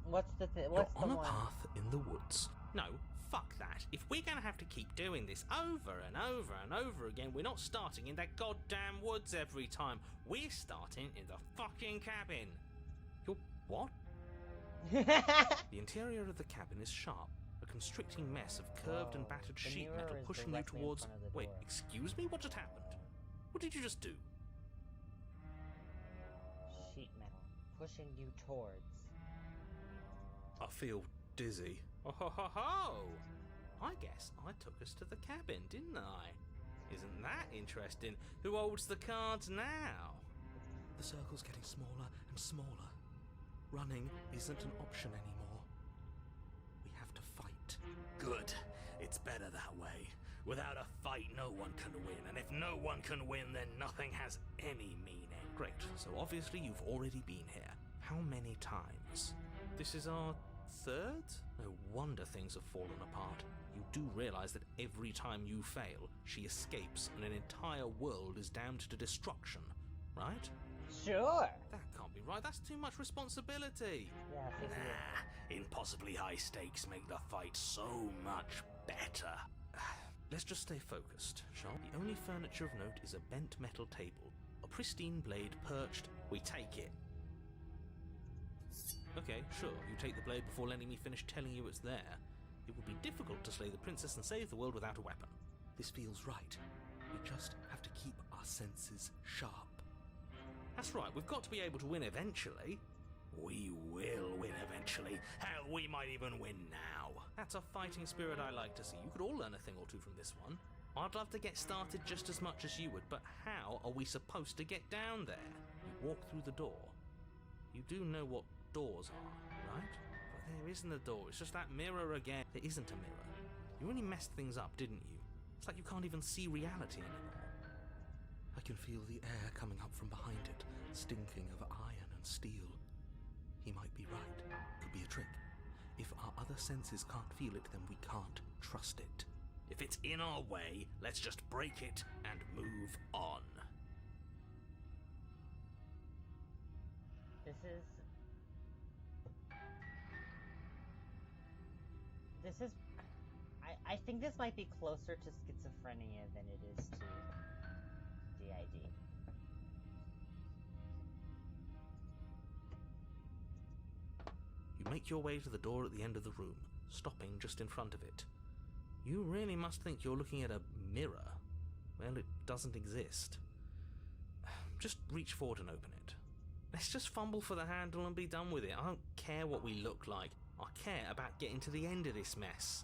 What's the You're on a one? path in the woods. No, fuck that. If we're gonna have to keep doing this over and over and over again, we're not starting in that goddamn woods every time. We're starting in the fucking cabin. You're what? The interior of the cabin is sharp, a constricting mess of curved and Whoa, battered the sheet mirror metal is pushing you directly in towards... front of the Wait, door. excuse me? What just happened? What did you just do? Sheet metal. Pushing you towards. I feel dizzy. Oh ho ho ho! I guess I took us to the cabin, didn't I? Isn't that interesting? Who holds the cards now? The circle's getting smaller and smaller. Running isn't an option anymore. We have to fight. Good. It's better that way. Without a fight, no one can win. And if no one can win, then nothing has any meaning. Great. So obviously you've already been here. How many times? This is our third? No wonder things have fallen apart. You do realize that every time you fail, she escapes and an entire world is damned to destruction, right? Sure! That can't be right. That's too much responsibility. Yeah, Nah, impossibly high stakes make the fight so much better. Let's just stay focused, shall we? The only furniture of note is a bent metal table. A pristine blade perched. We take it. Okay, sure, you take the blade before letting me finish telling you it's there. It would be difficult to slay the princess and save the world without a weapon. This feels right. We just have to keep our senses sharp. That's right, we've got to be able to win eventually. We will win eventually. Hell, we might even win now. That's a fighting spirit I like to see. You could all learn a thing or two from this one. I'd love to get started just as much as you would, but how are we supposed to get down there? You walk through the door. You do know what doors are, right? But there isn't a door, it's just that mirror again. There isn't a mirror. You really messed things up, didn't you? It's like you can't even see reality anymore. I can feel the air coming up from behind it, stinking of iron and steel. He might be right. Could be a trick. If our other senses can't feel it, then we can't trust it. If it's in our way, let's just break it and move on. This is... I think this might be closer to schizophrenia than it is to DID. You make your way to the door at the end of the room, stopping just in front of it. You really must think you're looking at a mirror. Well, it doesn't exist. Just reach forward and open it. Let's just fumble for the handle and be done with it. I don't care what we look like. I care about getting to the end of this mess.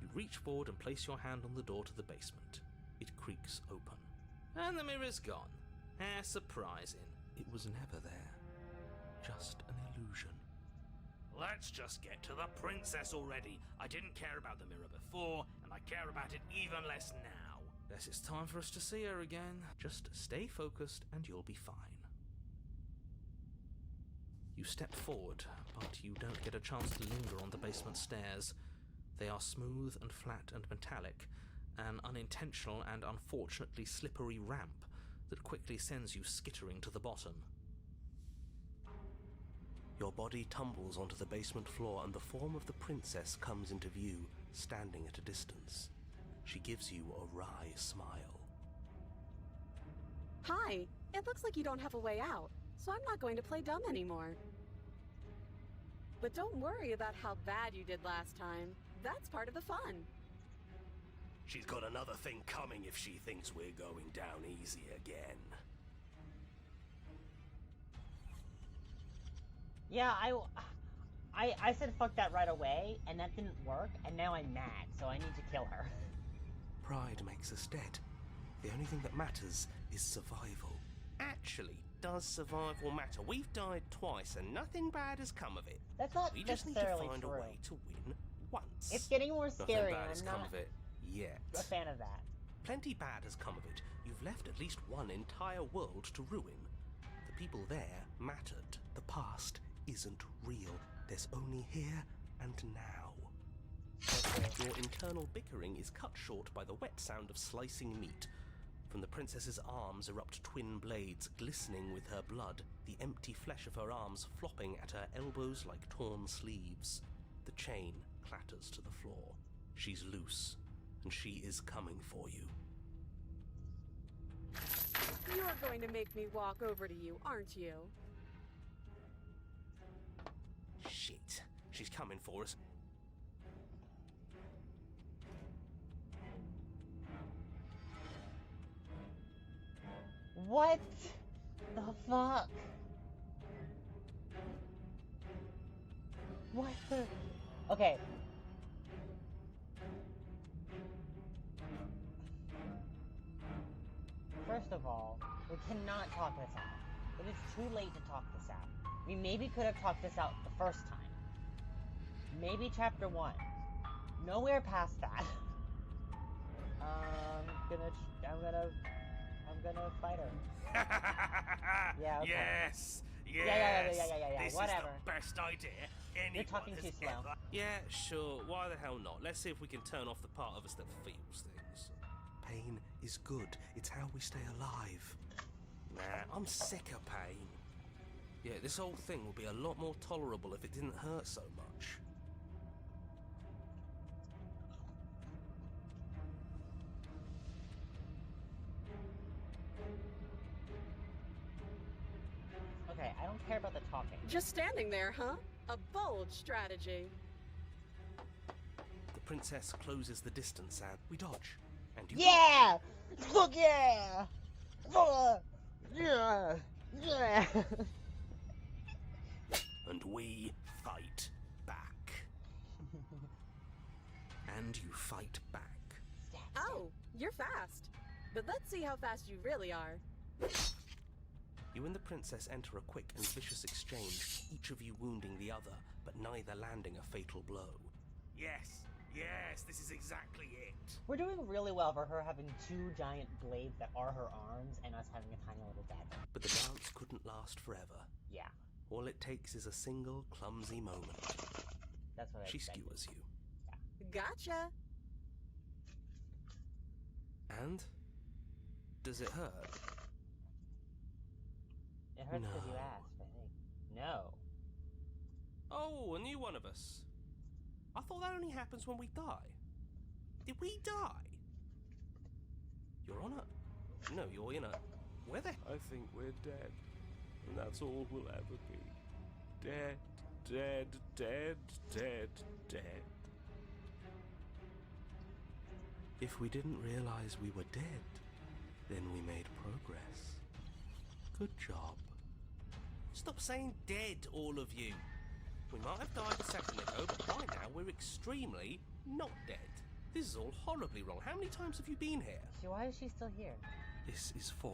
You reach forward and place your hand on the door to the basement. It creaks open. And the mirror's gone. How surprising. It was never there. Just an illusion. Let's just get to the princess already. I didn't care about the mirror before, and I care about it even less now. Guess it's time for us to see her again. Just stay focused and you'll be fine. You step forward, but you don't get a chance to linger on the basement stairs. They are smooth and flat and metallic, an unintentional and unfortunately slippery ramp that quickly sends you skittering to the bottom. Your body tumbles onto the basement floor and the form of the princess comes into view, standing at a distance. She gives you a wry smile. Hi, it looks like you don't have a way out, so I'm not going to play dumb anymore. But don't worry about how bad you did last time. That's part of the fun. She's got another thing coming if she thinks we're going down easy again. Yeah, I said fuck that right away, and that didn't work, and now I'm mad, so I need to kill her. Pride makes us dead. The only thing that matters is survival. Actually, does survival matter? We've died twice and nothing bad has come of it. That's not We just need to necessarily find true. a way to win once. It's getting more Nothing scary, bad and has I'm come not of it yet. a fan of that. Plenty bad has come of it. You've left at least one entire world to ruin. The people there mattered. The past isn't real. There's only here and now. Your internal bickering is cut short by the wet sound of slicing meat. From the princess's arms erupt twin blades, glistening with her blood, the empty flesh of her arms flopping at her elbows like torn sleeves. The chain clatters to the floor. She's loose, and she is coming for you. You're going to make me walk over to you, aren't you? Shit. She's coming for us. What the fuck? What the... Okay. First of all, we cannot talk this out. It is too late to talk this out. We maybe could have talked this out the first time. Maybe chapter 1. Nowhere past that. I'm gonna fight her. Yeah, okay. Yes, yes. Yeah. This Whatever. is the best idea anyone You're talking has too slow. ever- Yeah, sure. Why the hell not? Let's see if we can turn off the part of us that feels things. Pain is good. It's how we stay alive. Nah, I'm sick of pain. Yeah, this whole thing would be a lot more tolerable if it didn't hurt so much. Okay, I don't care about the talking. Just standing there, huh? A bold strategy. The princess closes the distance and we dodge. And you Yeah! Fuck yeah! Fuck! Yeah! Yeah! and we fight back. And you fight back. Oh, you're fast. But let's see how fast you really are. You and the princess enter a quick and vicious exchange, each of you wounding the other, but neither landing a fatal blow. Yes, this is exactly it. We're doing really well for her having 2 giant blades that are her arms and us having a tiny little dagger. But the dance couldn't last forever. Yeah, All it takes is a single clumsy moment. that's what I She expected. skewers you. Gotcha. And? Does it hurt? It hurts because you No. asked, I think. No. Oh, a new one of us. I thought that only happens when we die. Did we die? You're on a... No, you're in a... Where the... I think we're dead. And that's all we'll ever be. Dead, dead, dead, dead, dead. If we didn't realize we were dead, then we made progress. Good job. Stop saying dead, all of you. We might have died a second ago, but by now we're extremely not dead. This is all horribly wrong. How many times have you been here? Why is she still here? This is 4.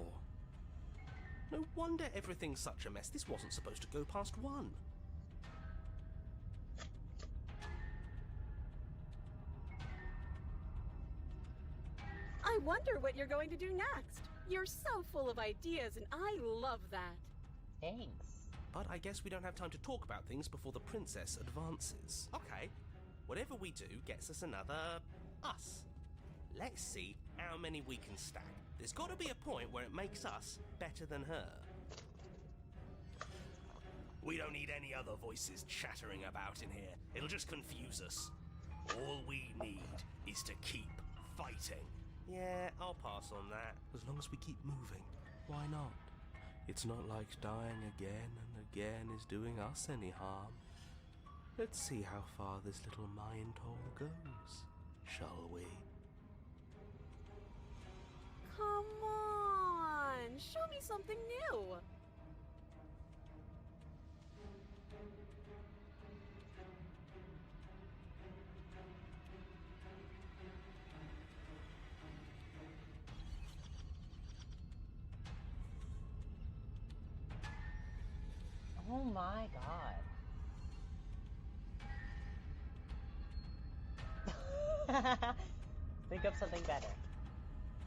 No wonder everything's such a mess. This wasn't supposed to go past 1. I wonder what you're going to do next. You're so full of ideas, and I love that. Thanks. But I guess we don't have time to talk about things before the princess advances. Okay, whatever we do gets us another us. Let's see how many we can stack. There's got to be a point where it makes us better than her. We don't need any other voices chattering about in here. It'll just confuse us. All we need is to keep fighting. Yeah, I'll pass on that. As long as we keep moving, why not? It's not like dying again and again is doing us any harm. Let's see how far this little mind hole goes, shall we? Come on, show me something new. Oh my god. Think of something better.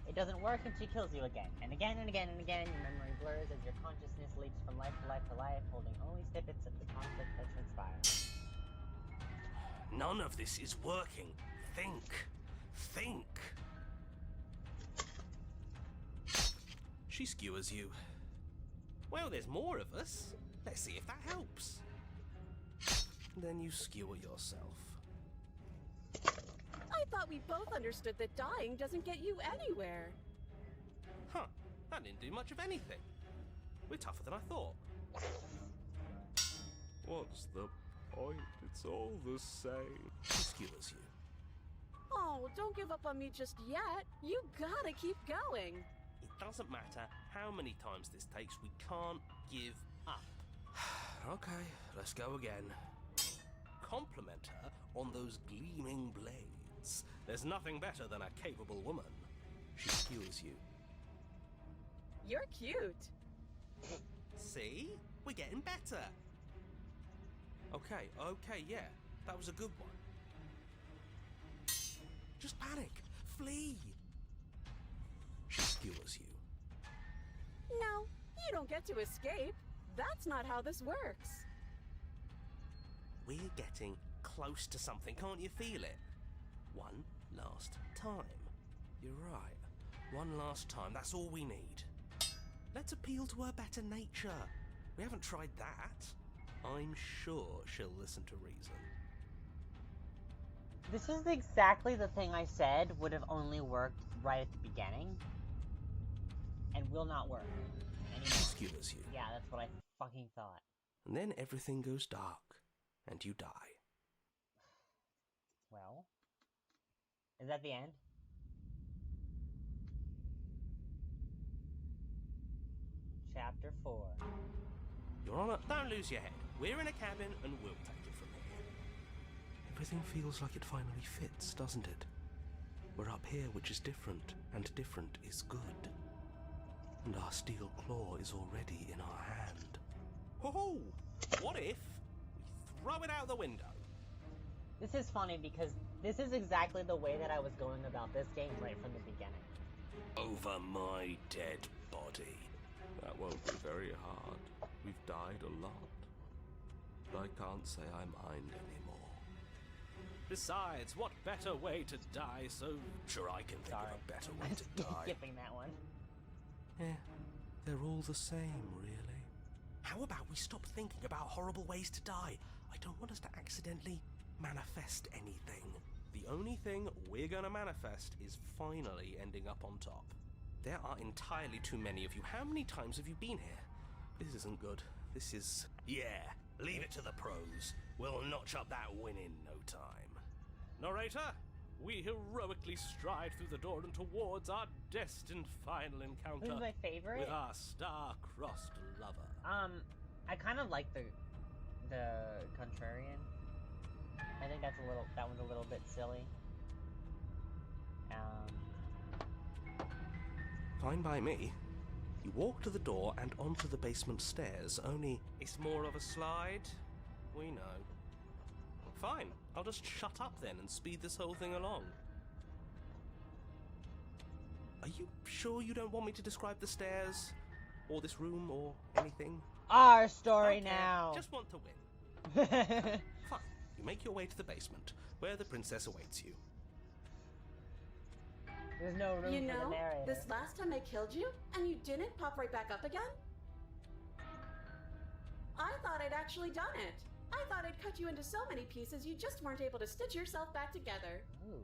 It doesn't work and she kills you again. And again and again and again, your memory blurs as your consciousness leaps from life to life to life, holding only snippets of the conflict that transpires. None of this is working. Think. Think. She skewers you. Well, there's more of us. Let's see if that helps. Then you skewer yourself. I thought we both understood that dying doesn't get you anywhere. Huh. That didn't do much of anything. We're tougher than I thought. What's the point? It's all the same. She skewers you. Oh, don't give up on me just yet. You gotta keep going. It doesn't matter how many times this takes, we can't give up. Okay, let's go again. Compliment her on those gleaming blades. There's nothing better than a capable woman. She skewers you. You're cute. See? We're getting better. Okay, yeah. That was a good one. Just panic. Flee. She skewers you. No, you don't get to escape. That's not how this works. We're getting close to something, can't you feel it? One last time. You're right. One last time, that's all we need. Let's appeal to her better nature. We haven't tried that. I'm sure she'll listen to reason. This is exactly the thing I said would have only worked right at the beginning. And will not work anymore. She skewers you. Yeah, that's what I fucking thought. And then everything goes dark, and you die. Well, is that the end? Chapter 4. Your Honor, don't lose your head. We're in a cabin, and we'll take it from here. Everything feels like it finally fits, doesn't it? We're up here, which is different, and different is good. And our steel claw is already in our hand. Ho-ho! What if we throw it out the window? This is funny because this is exactly the way that I was going about this game right from the beginning. Over my dead body. That won't be very hard. We've died a lot. But I can't say I mind anymore. Besides, what better way to die? So sure, I can think of a better way to die. Skipping that one. Eh, they're all the same, really. How about we stop thinking about horrible ways to die? I don't want us to accidentally manifest anything. The only thing we're gonna manifest is finally ending up on top. There are entirely too many of you. How many times have you been here? This isn't good. This is... Yeah, leave it to the pros. We'll notch up that win in no time. Narrator, we heroically stride through the door and towards our destined final encounter. Who's my favorite? With our star-crossed lover. I kind of like the contrarian. I think that one's a little bit silly. Fine by me. You walk to the door and onto the basement stairs, only it's more of a slide. We know. Fine, I'll just shut up then and speed this whole thing along. Are you sure you don't want me to describe the stairs? Or this room, or anything? Our story Okay, now! Just want to win. Fine, you make your way to the basement, where the princess awaits you. There's no room You for the know, narrator. this last time I killed you, and you didn't pop right back up again? I thought I'd actually done it. I thought I'd cut you into so many pieces you just weren't able to stitch yourself back together. Ooh,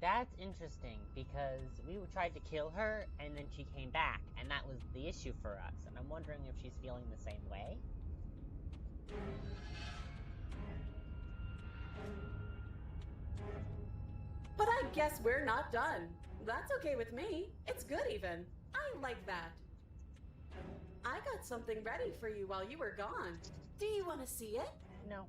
that's interesting, because we tried to kill her, and then she came back, and that was the issue for us, and I'm wondering if she's feeling the same way? But I guess we're not done. That's okay with me. It's good even. I like that. I got something ready for you while you were gone. Do you want to see it? No.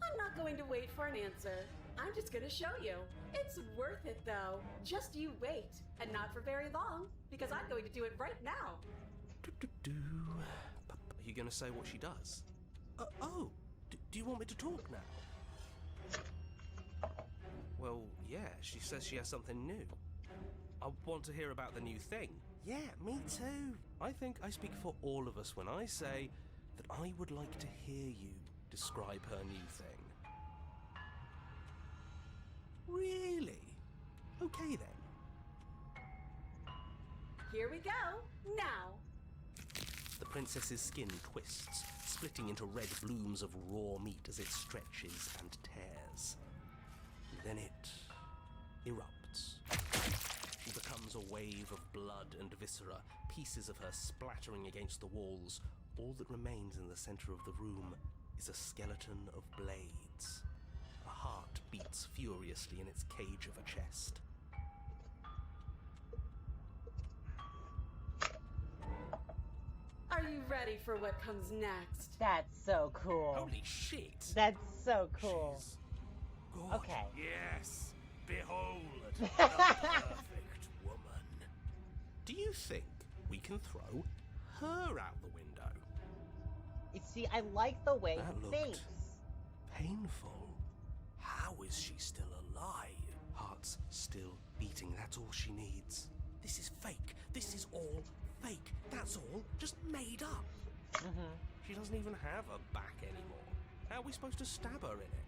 I'm not going to wait for an answer. I'm just going to show you. It's worth it though. Just you wait. And not for very long, because I'm going to do it right now. Are you going to say what she does? Do you want me to talk now? Well, yeah, she says she has something new. I want to hear about the new thing. Yeah, me too. I think I speak for all of us when I say that I would like to hear you describe her new thing. Really? Okay then. Here we go. Now. The princess's skin twists, splitting into red blooms of raw meat as it stretches and tears. Then it erupts. She becomes a wave of blood and viscera, pieces of her splattering against the walls. All that remains in the center of the room is a skeleton of blades. A heart beats furiously in its cage of a chest. Are you ready for what comes next? That's so cool. Holy shit! That's so cool. She's gorgeous. Okay. Yes, behold, the perfect woman. Do you think we can throw her out the window? You see, I like the way That he looked thinks. painful. How is she still alive? Heart's still beating, that's all she needs. This is fake. This is all fake. That's all just made up. She doesn't even have a back anymore. How are we supposed to stab her in it?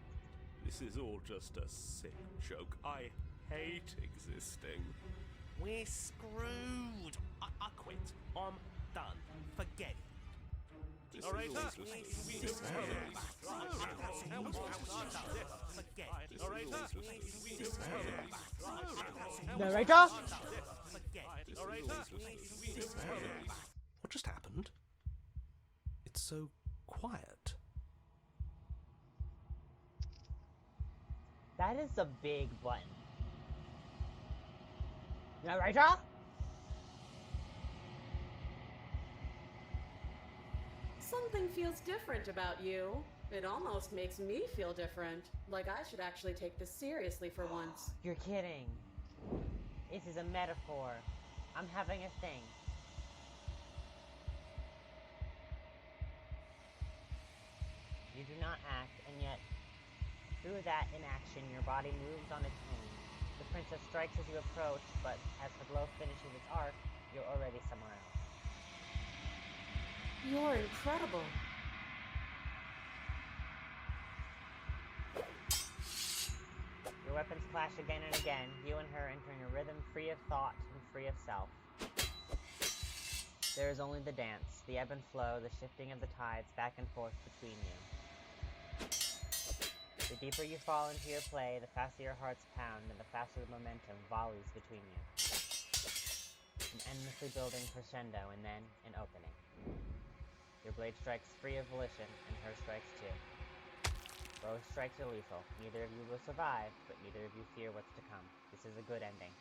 This is all just a sick joke. I hate existing. We're screwed. I quit. I'm done. Forget it. This Narrator? is all just Narrator? Narrator? What just happened? It's so quiet. That is a big button. Narrator? Something feels different about you. It almost makes me feel different. Like I should actually take this seriously for once. You're kidding. This is a metaphor. I'm having a thing. You do not act, and yet, through that inaction, your body moves on its own. The princess strikes as you approach, but as her blow finishes its arc, you're already somewhere else. You're incredible. Your weapons clash again and again, you and her entering a rhythm free of thought and free of self. There is only the dance, the ebb and flow, the shifting of the tides back and forth between you. The deeper you fall into your play, the faster your hearts pound, and the faster the momentum volleys between you. An endlessly building crescendo, and then an opening. Your blade strikes free of volition, and her strikes too. Both strikes are lethal. Neither of you will survive, but neither of you fear what's to come. This is a good ending.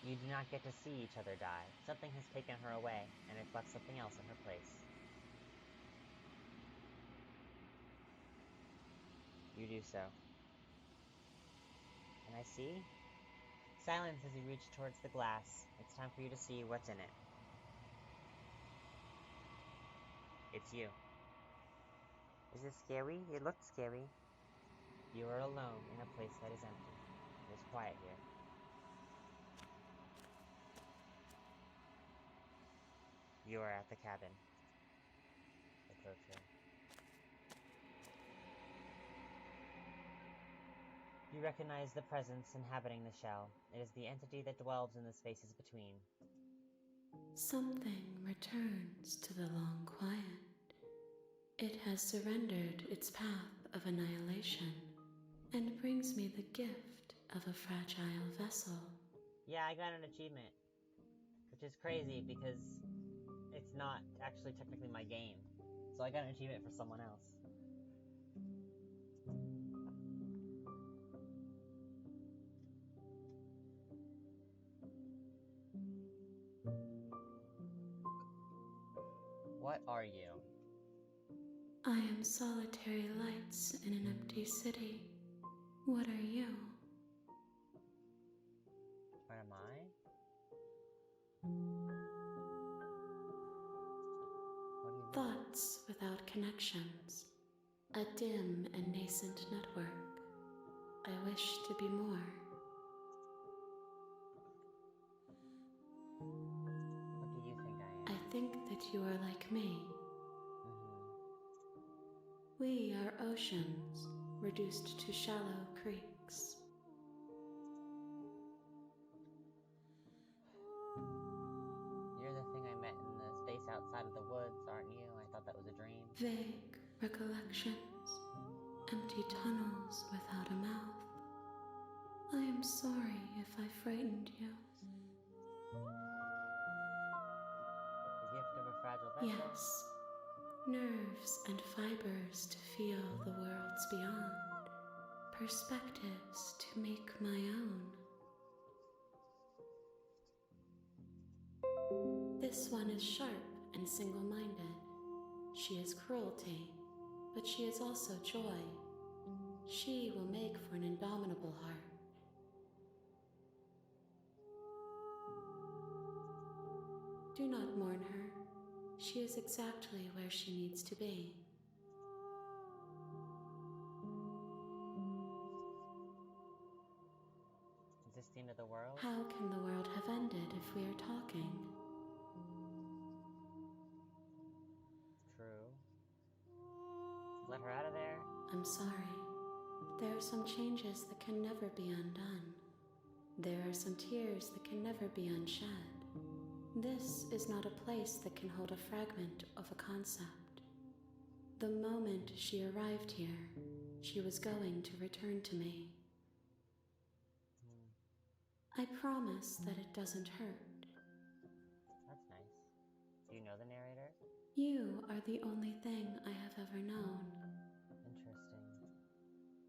You do not get to see each other die. Something has taken her away, and it's left something else in her place. You do so. And I see? Silence as you reach towards the glass. It's time for you to see what's in it. It's you. Is this scary? It looked scary. You are alone in a place that is empty. It is quiet here. You are at the cabin. Approach her. You recognize the presence inhabiting the shell. It is the entity that dwells in the spaces between. Something returns to the long quiet. It has surrendered its path of annihilation and brings me the gift of a fragile vessel. Yeah, I got an achievement. Which is crazy because it's not actually technically my game. So I got an achievement for someone else. What are you? I am solitary lights in an empty city. What are you? What am I? What do you mean? Thoughts without connections. A dim and nascent network. I wish to be more. What do you think I am? I think that you are like me. Mm-hmm. We are oceans, reduced to shallow creeks. You're the thing I met in the space outside of the woods, aren't you? I thought that was a dream. Vague recollections, empty tunnels without a mouth. I am sorry if I frightened you. The gift of a fragile vessel? Yes, nerves and fibers to feel the worlds beyond, perspectives to make my own. This one is sharp and single-minded. She is cruelty, but she is also joy. She will make for an indomitable heart. Do not mourn her. She is exactly where she needs to be. Is this the end of the world? How can the world have ended if we are talking? True. Let her out of there. I'm sorry. There are some changes that can never be undone. There are some tears that can never be unshed. This is not a place that can hold a fragment of a concept. The moment she arrived here, she was going to return to me. I promise that it doesn't hurt. That's nice. Do you know the narrator? You are the only thing I have ever known. Interesting.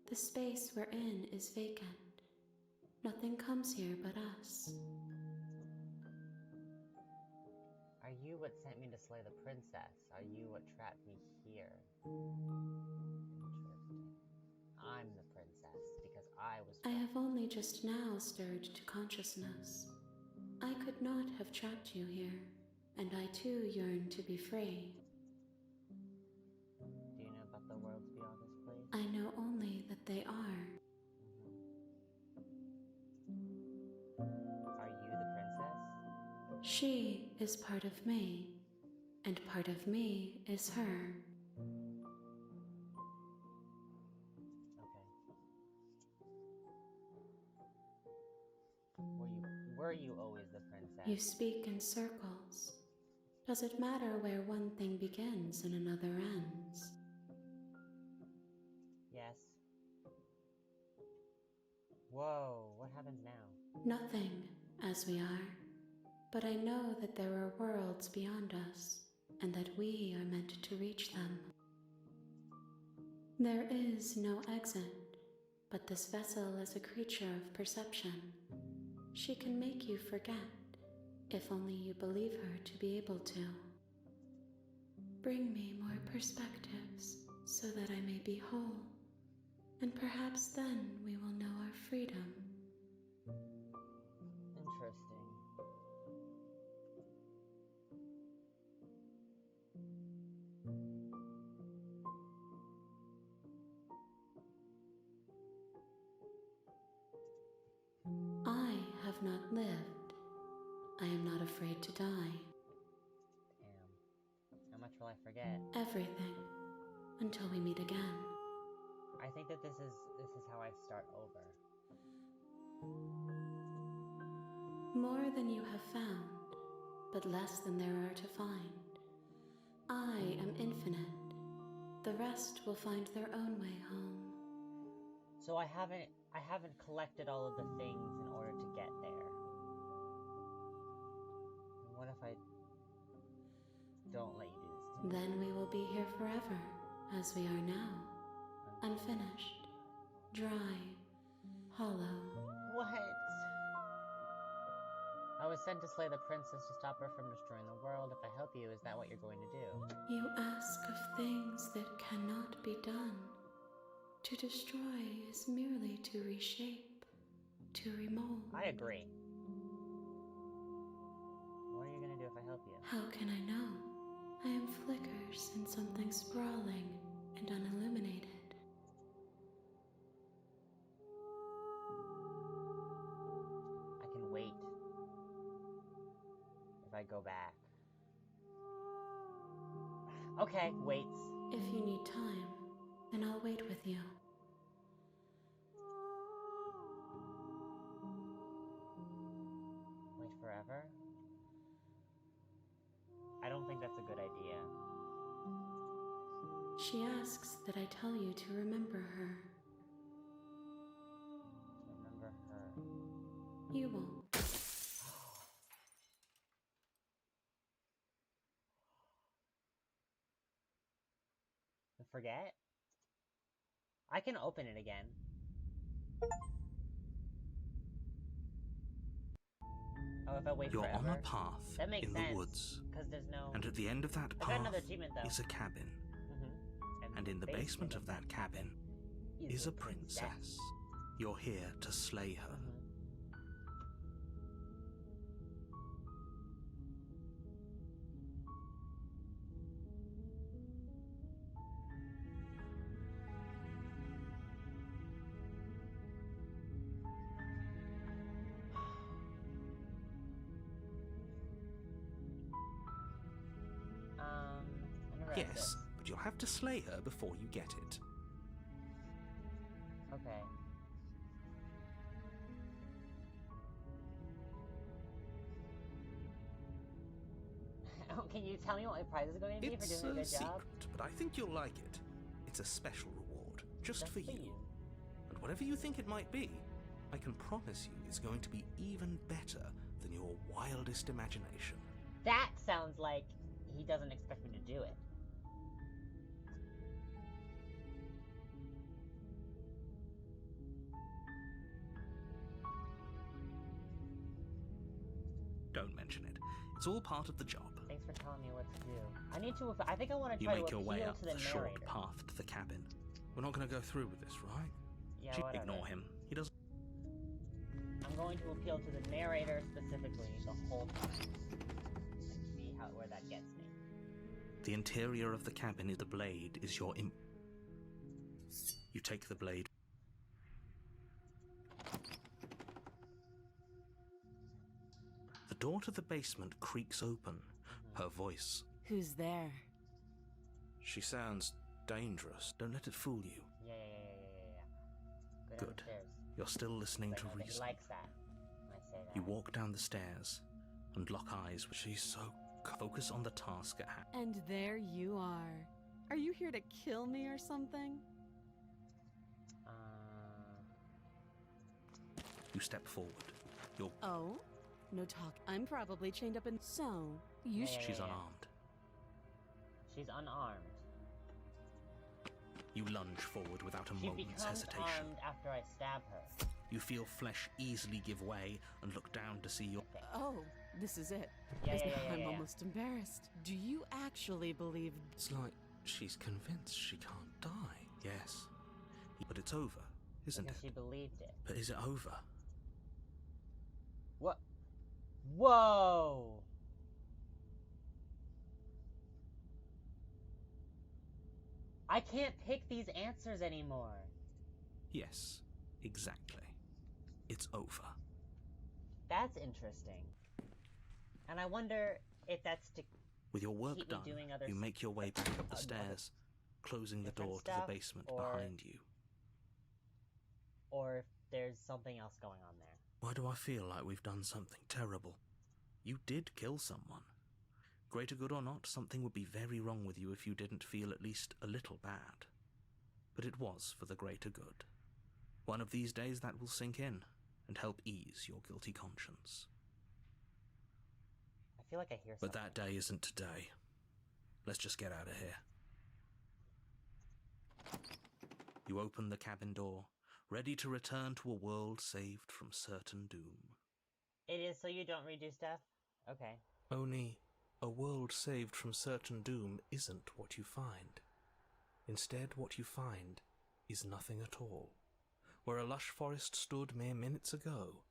The space we're in is vacant. Nothing comes here but us. Are you what sent me to slay the princess? Are you what trapped me here? Interesting. I'm the princess because I was I trapped. have only just now stirred to consciousness. I could not have trapped you here, and I too yearn to be free. Do you know about the worlds beyond this place? I know only that they are. Are you the princess? She is part of me, and part of me is her. Okay. Will you were you always the princess? You speak in circles. Does it matter where one thing begins and another ends? Yes. Whoa, what happens now? Nothing, as we are. But I know that there are worlds beyond us, and that we are meant to reach them. There is no exit, but this vessel is a creature of perception. She can make you forget, if only you believe her to be able to. Bring me more perspectives, so that I may be whole, and perhaps then we will know our freedom. Interesting. I have not lived. I am not afraid to die. Damn. How much will I forget? Everything, until we meet again. I think that this is how I start over. More than you have found, but less than there are to find. I am infinite. The rest will find their own way home. So I haven't collected all of the things in order to get there. What if I don't let you do this to me? Then we will be here forever, as we are now. Unfinished, dry, hollow. What? I was sent to slay the princess to stop her from destroying the world. If I help you, is that what you're going to do? You ask of things that cannot be done. To destroy is merely to reshape, to remold. I agree. What are you going to do if I help you? How can I know? I am flickers in something sprawling and unilluminated. I can wait. If I go back. Okay, waits. If you need time, then I'll wait with you. Wait forever? I don't think that's a good idea. She asks that I tell you to remember her. Remember her. You won't. Forget? I can open it again. Oh, if I wait You're forever? on a path That makes in sense, the woods, because there's no... and at the end of that I got path another achievement, though. is a cabin, and in the basement of that cabin is a princess. You're here to slay her. I never had Yes, this. but you'll have to slay her before you get it. Okay. Oh, can you tell me what my prize is going to be for It's doing a a good secret, job? but I think you'll like it. It's a special reward, just for you. And whatever you think it might be, I can promise you it's going to be even better than your wildest imagination. That sounds like he doesn't expect me to do it. Don't mention it. It's all part of the job. Thanks for telling me what to do. I need to. I think I want to You try to make your way appeal up to the the short narrator. path to the cabin. We're not going to go through with this, right? Yeah, whatever. Ignore him. He doesn't. I'm going to appeal to the narrator specifically the whole time and see where that gets me. The interior of the cabin is the blade is your You take the blade. The door to the basement creaks open. Her voice. Who's there? She sounds dangerous. Don't let it fool you. Yeah. Go Good. downstairs. You're still listening I to know that he reason. likes that when I say that. You walk down the stairs and lock eyes with she's so focus on the task at hand. And there you are. Are you here to kill me or something? You step forward. You're Oh? No talk. I'm probably chained up in... So, you She's unarmed. She's unarmed. You lunge forward without a She moment's becomes hesitation. armed after I stab her. You feel flesh easily give way and look down to see your... Oh, this is it. Yeah. I'm almost embarrassed. Do you actually believe... It's like she's convinced she can't die. Yes. But it's over, isn't Because it? she believed it. But is it over? What? Whoa! I can't pick these answers anymore. Yes, exactly. It's over. That's interesting. And I wonder if that's to With your work keep me done, doing other you make your way back up the other stairs, closing the different door to stuff, the basement or- behind you. or if there's something else going on there. Why do I feel like we've done something terrible? You did kill someone. Greater good or not, something would be very wrong with you if you didn't feel at least a little bad. But it was for the greater good. One of these days that will sink in and help ease your guilty conscience. I feel like I hear But something. that day isn't today. Let's just get out of here. You open the cabin door, ready to return to a world saved from certain doom. It is so you don't redo stuff? Okay. Only a world saved from certain doom isn't what you find. Instead, what you find is nothing at all. Where a lush forest stood mere minutes ago,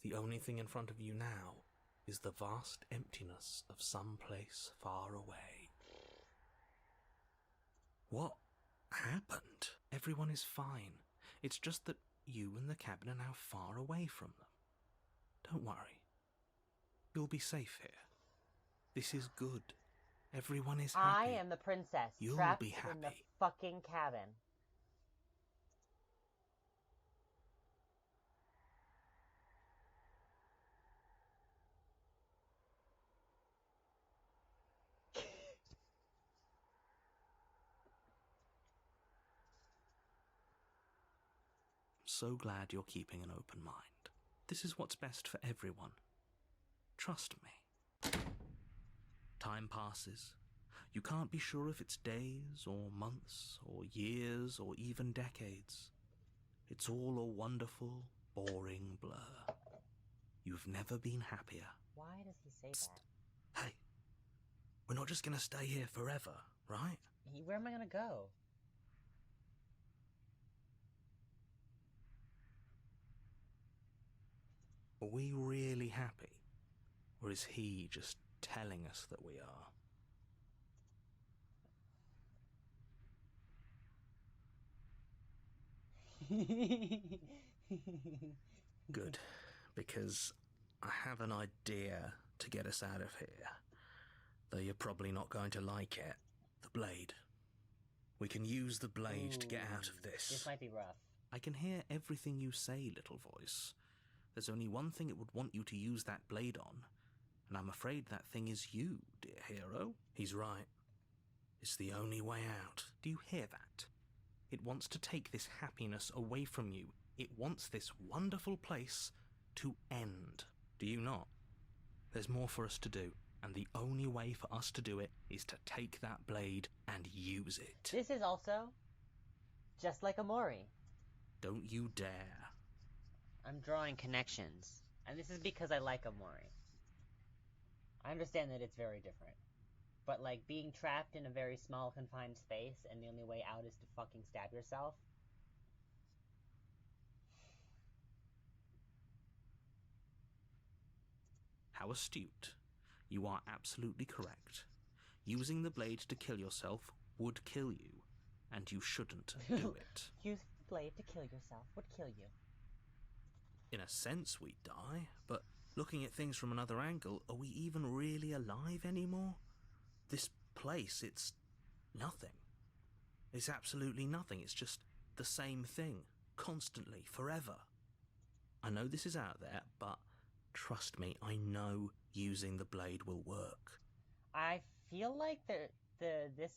the only thing in front of you now is the vast emptiness of some place far away. What happened? Everyone is fine. It's just that you and the cabin are now far away from them. Don't worry. You'll be safe here. This is good. Everyone is happy. I am the princess You'll trapped be in the happy. fucking cabin. So glad you're keeping an open mind. This is what's best for everyone. Trust me. Time passes. You can't be sure if it's days or months or years or even decades. It's all a wonderful, boring blur. You've never been happier. Why does he say Psst. that? Hey, we're not just gonna stay here forever, right? Where am I gonna go? Are we really happy? Or is he just telling us that we are? Good, because I have an idea to get us out of here. Though you're probably not going to like it. The blade. We can use the blade to get out of this. This might be rough. I can hear everything you say, little voice. There's only one thing it would want you to use that blade on, and I'm afraid that thing is you, dear hero. He's right. It's the only way out. Do you hear that? It wants to take this happiness away from you. It wants this wonderful place to end. Do you not? There's more for us to do, and the only way for us to do it is to take that blade and use it. This is also just like Amori. Don't you dare. I'm drawing connections, and this is because I like Amori. I understand that it's very different, but like being trapped in a very small confined space and the only way out is to fucking stab yourself. How astute. You are absolutely correct. Using the blade to kill yourself would kill you, and you shouldn't do it. Use the blade to kill yourself would kill you. In a sense, we die, but looking at things from another angle, are we even really alive anymore? This place, it's nothing. It's absolutely nothing. It's just the same thing, constantly, forever. I know this is out there, but Trust me, I know using the blade will work. I feel like this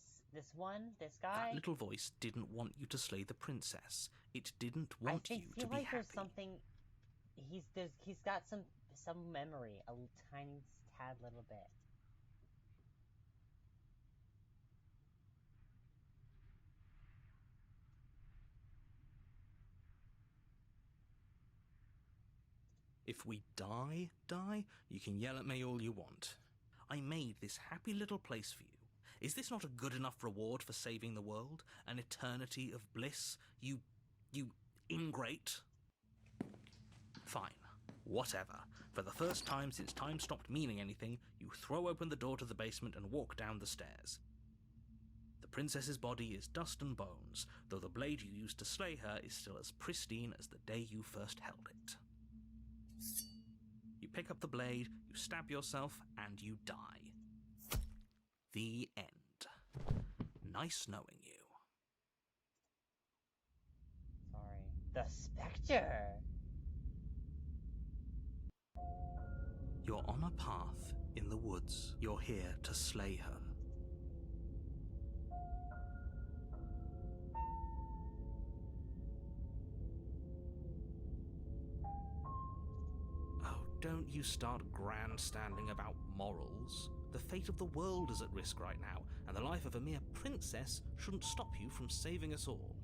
guy. That little voice didn't want you to slay the princess. It didn't I want you to feel be like happy. there's something. He's got some memory, a tiny tad little bit. If we die, you can yell at me all you want. I made this happy little place for you. Is this not a good enough reward for saving the world? An eternity of bliss? You ingrate? Fine. Whatever. For the first time since time stopped meaning anything, you throw open the door to the basement and walk down the stairs. The princess's body is dust and bones, though the blade you used to slay her is still as pristine as the day you first held it. You pick up the blade, you stab yourself, and you die. The end. Nice knowing you. Sorry. The Spectre! You're on a path in the woods. You're here to slay her. Oh, don't you start grandstanding about morals. The fate of the world is at risk right now, and the life of a mere princess shouldn't stop you from saving us all.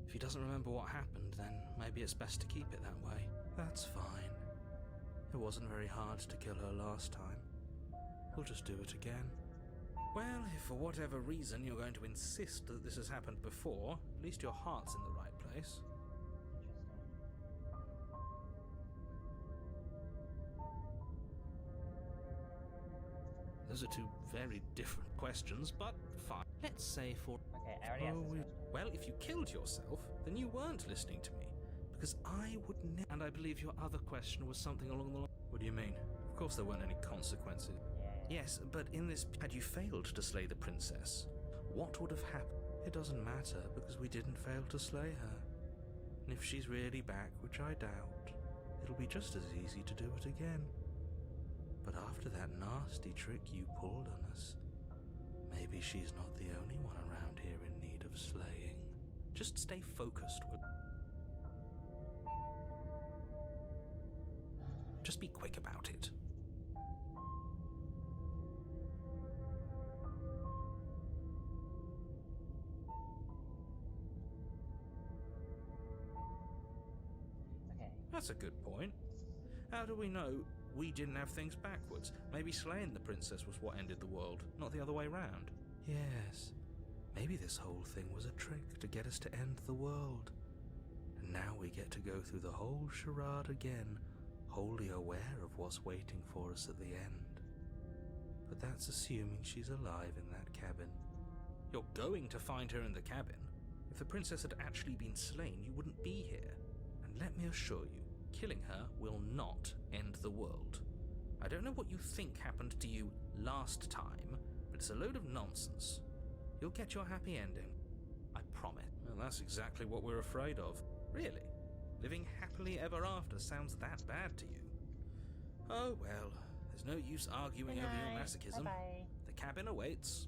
If he doesn't remember what happened, then maybe it's best to keep it that way. That's fine. It wasn't very hard to kill her last time. We'll just do it again. Well, if for whatever reason you're going to insist that this has happened before, at least your heart's in the right place. Those are two very different questions, but fine. Let's say for... Okay, I already asked this question. Well, if you killed yourself, then you weren't listening to me. Because I would never... And I believe your other question was something along the line... What do you mean? Of course there weren't any consequences. Yeah. Yes, but in this... Had you failed to slay the princess, what would have happened? It doesn't matter, because we didn't fail to slay her. And if she's really back, which I doubt, it'll be just as easy to do it again. But after that nasty trick you pulled on us, maybe she's not the only one around here in need of slaying. Just stay focused. Just be quick about it. Okay. That's a good point. How do we know we didn't have things backwards? Maybe slaying the princess was what ended the world, not the other way round. Yes. Maybe this whole thing was a trick to get us to end the world. And now we get to go through the whole charade again, wholly aware of what's waiting for us at the end. But that's assuming she's alive in that cabin. You're going to find her in the cabin. If the princess had actually been slain, you wouldn't be here. And let me assure you, killing her will not end the world. I don't know what you think happened to you last time, but it's a load of nonsense. You'll get your happy ending. I promise. Well, that's exactly what we're afraid of. Really? Living happily ever after sounds that bad to you? Oh well, there's no use arguing over your masochism. Bye-bye. The cabin awaits.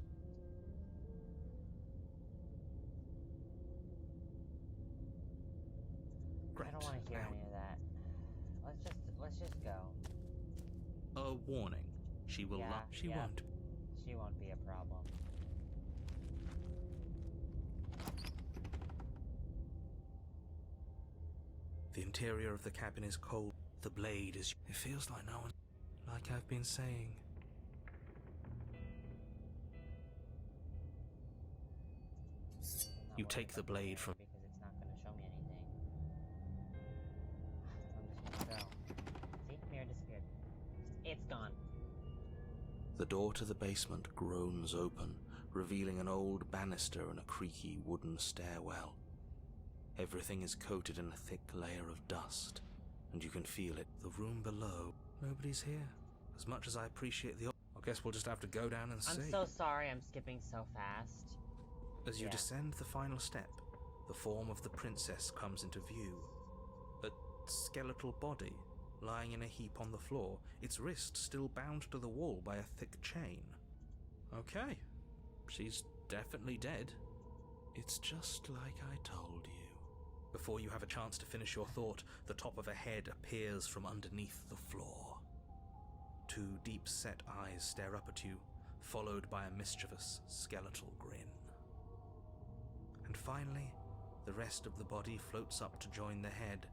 Great. I don't want to hear Now, any of that. Let's just go. a warning. She will Yeah, not. She yeah. won't. She won't be a problem. The interior of the cabin is cold. The blade is... It feels like no one... Like I've been saying. I'm not You worried take the about blade it from... because it's not going to show me anything. I'm just gonna go. See? Mirror disappeared. It's gone. The door to the basement groans open, revealing an old banister and a creaky wooden stairwell. Everything is coated in a thick layer of dust, and you can feel it. The room below, nobody's here. As much as I appreciate the... I guess we'll just have to go down and see. I'm so sorry I'm skipping so fast. As you Yeah. descend the final step, the form of the princess comes into view. A skeletal body, lying in a heap on the floor, its wrist still bound to the wall by a thick chain. Okay, she's definitely dead. It's just like I told you. Before you have a chance to finish your thought, the top of a head appears from underneath the floor. Two deep-set eyes stare up at you, followed by a mischievous, skeletal grin. And finally, the rest of the body floats up to join the head.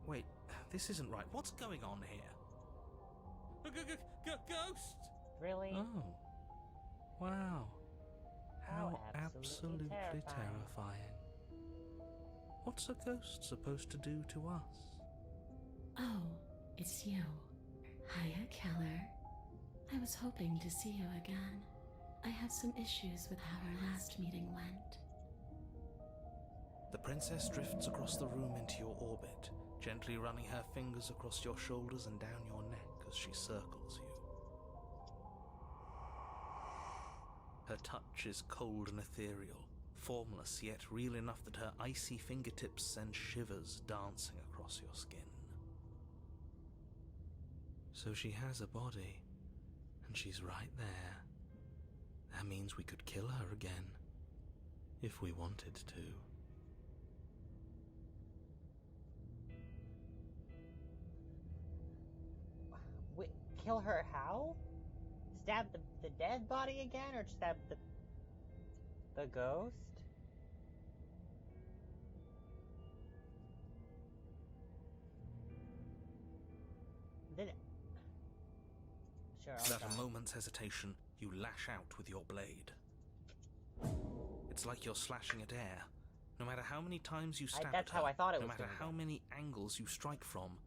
Wait, this isn't right. What's going on here? Ghost! Really? Oh. Wow. How absolutely absolutely terrifying. terrifying. What's a ghost supposed to do to us? Oh, it's you. Hiya, Keller. I was hoping to see you again. I have some issues with how our last meeting went. The princess drifts across the room into your orbit, gently running her fingers across your shoulders and down your neck as she circles you. Her touch is cold and ethereal, formless yet real enough that her icy fingertips send shivers dancing across your skin. So she has a body, and she's right there. That means we could kill her again, if we wanted to. Kill her how? Stab the dead body again, or stab the ghost? Then sure. Without Okay. a moment's hesitation, you lash out with your blade. It's like you're slashing at air. No matter how many times you stab That's at her, how I thought it no was matter gonna how go. many angles you strike from,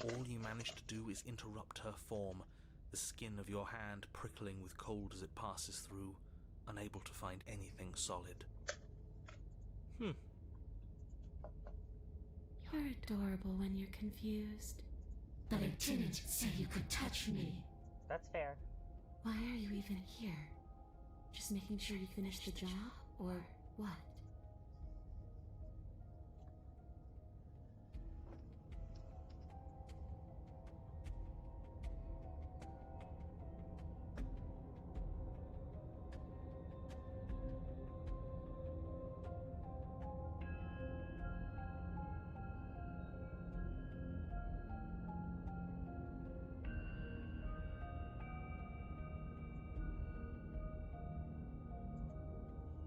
all you manage to do is interrupt her form, the skin of your hand prickling with cold as it passes through, unable to find anything solid. You're adorable when you're confused. But I didn't say you could touch me. That's fair. Why are you even here? Just making sure you finish the job, or what?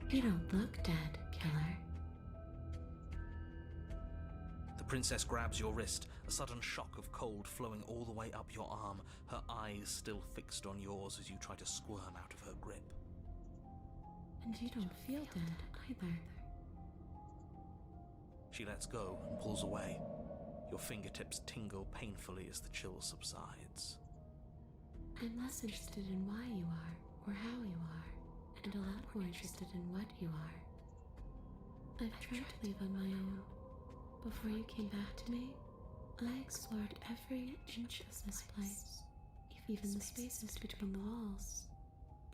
You don't look dead, Killer. The princess grabs your wrist, a sudden shock of cold flowing all the way up your arm, her eyes still fixed on yours as you try to squirm out of her grip. And you don't feel dead either. She lets go and pulls away. Your fingertips tingle painfully as the chill subsides. I'm less interested in why you are, or how you are, and a lot more interested in what you are. I've tried to leave on my own. Before you came back to me, I explored every inch of this place, even the spaces between the walls.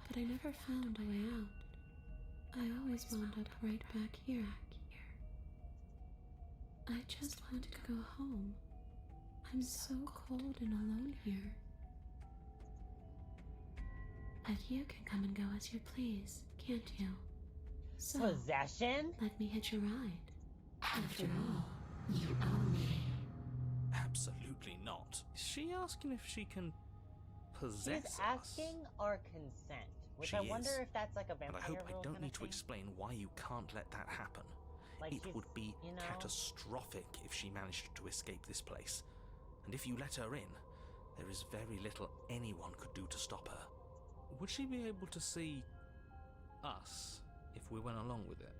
But I never found a way out. I always wound up right back here. I just want to go home. I'm so cold and alone here. But you can come and go as you please, can't you? So, Possession? let me hitch a ride. After all, you own me. Absolutely not. Is she asking if she can possess She's us? asking our consent, which She I wonder is. if that's like a And vampire I hope rule I don't kind need of to thing. explain why you can't let that happen. Like It she's, would be you know, catastrophic if she managed to escape this place. And if you let her in, there is very little anyone could do to stop her. Would she be able to see us if we went along with it?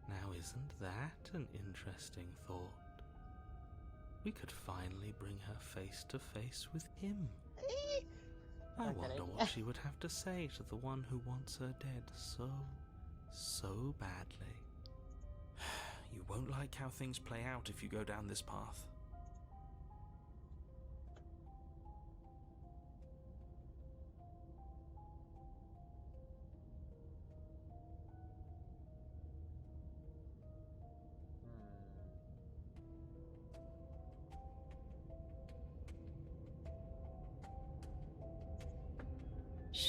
Now, isn't that an interesting thought? We could finally bring her face to face with him. I Not wonder gonna- what she would have to say to the one who wants her dead so badly. You won't like how things play out if you go down this path.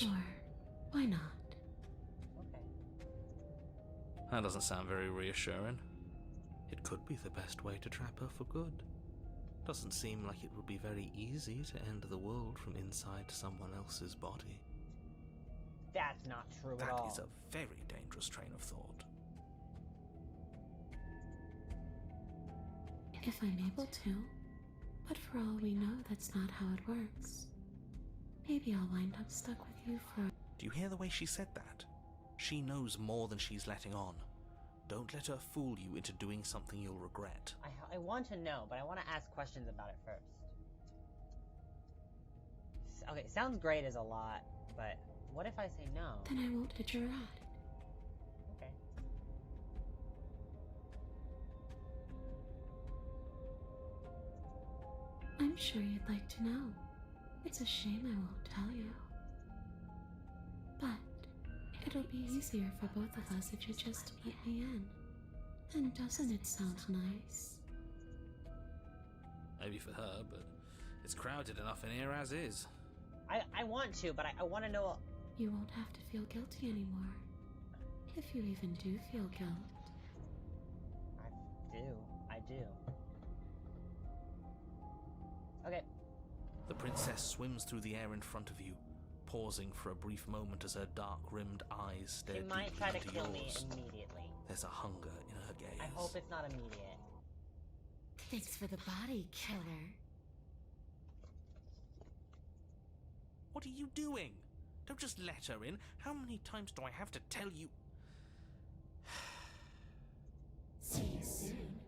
Sure. Why not? Okay. That doesn't sound very reassuring. It could be the best way to trap her for good. Doesn't seem like it would be very easy to end the world from inside someone else's body. That's not true at That all. is a very dangerous train of thought. If I'm able to. But for all we know, that's not how it works. Maybe I'll wind up stuck with you for... Do you hear the way she said that? She knows more than she's letting on. Don't let her fool you into doing something you'll regret. I want to know, but I want to ask questions about it first. Okay, sounds great as a lot, but what if I say no? Then I won't hit your rod. Okay. I'm sure you'd like to know. It's a shame I won't tell you. But it'll be easier for both of us if you just let me in. And doesn't it sound nice? Maybe for her, but it's crowded enough in here as is. I want to, but I want to know... You won't have to feel guilty anymore. If you even do feel guilt. I do. Okay. The princess swims through the air in front of you, pausing for a brief moment as her dark-rimmed eyes stare She might deeply try to into kill me yours. immediately. There's a hunger in her gaze. I hope it's not immediate. Thanks for the body, killer. What are you doing? Don't just let her in. How many times do I have to tell you? See you soon.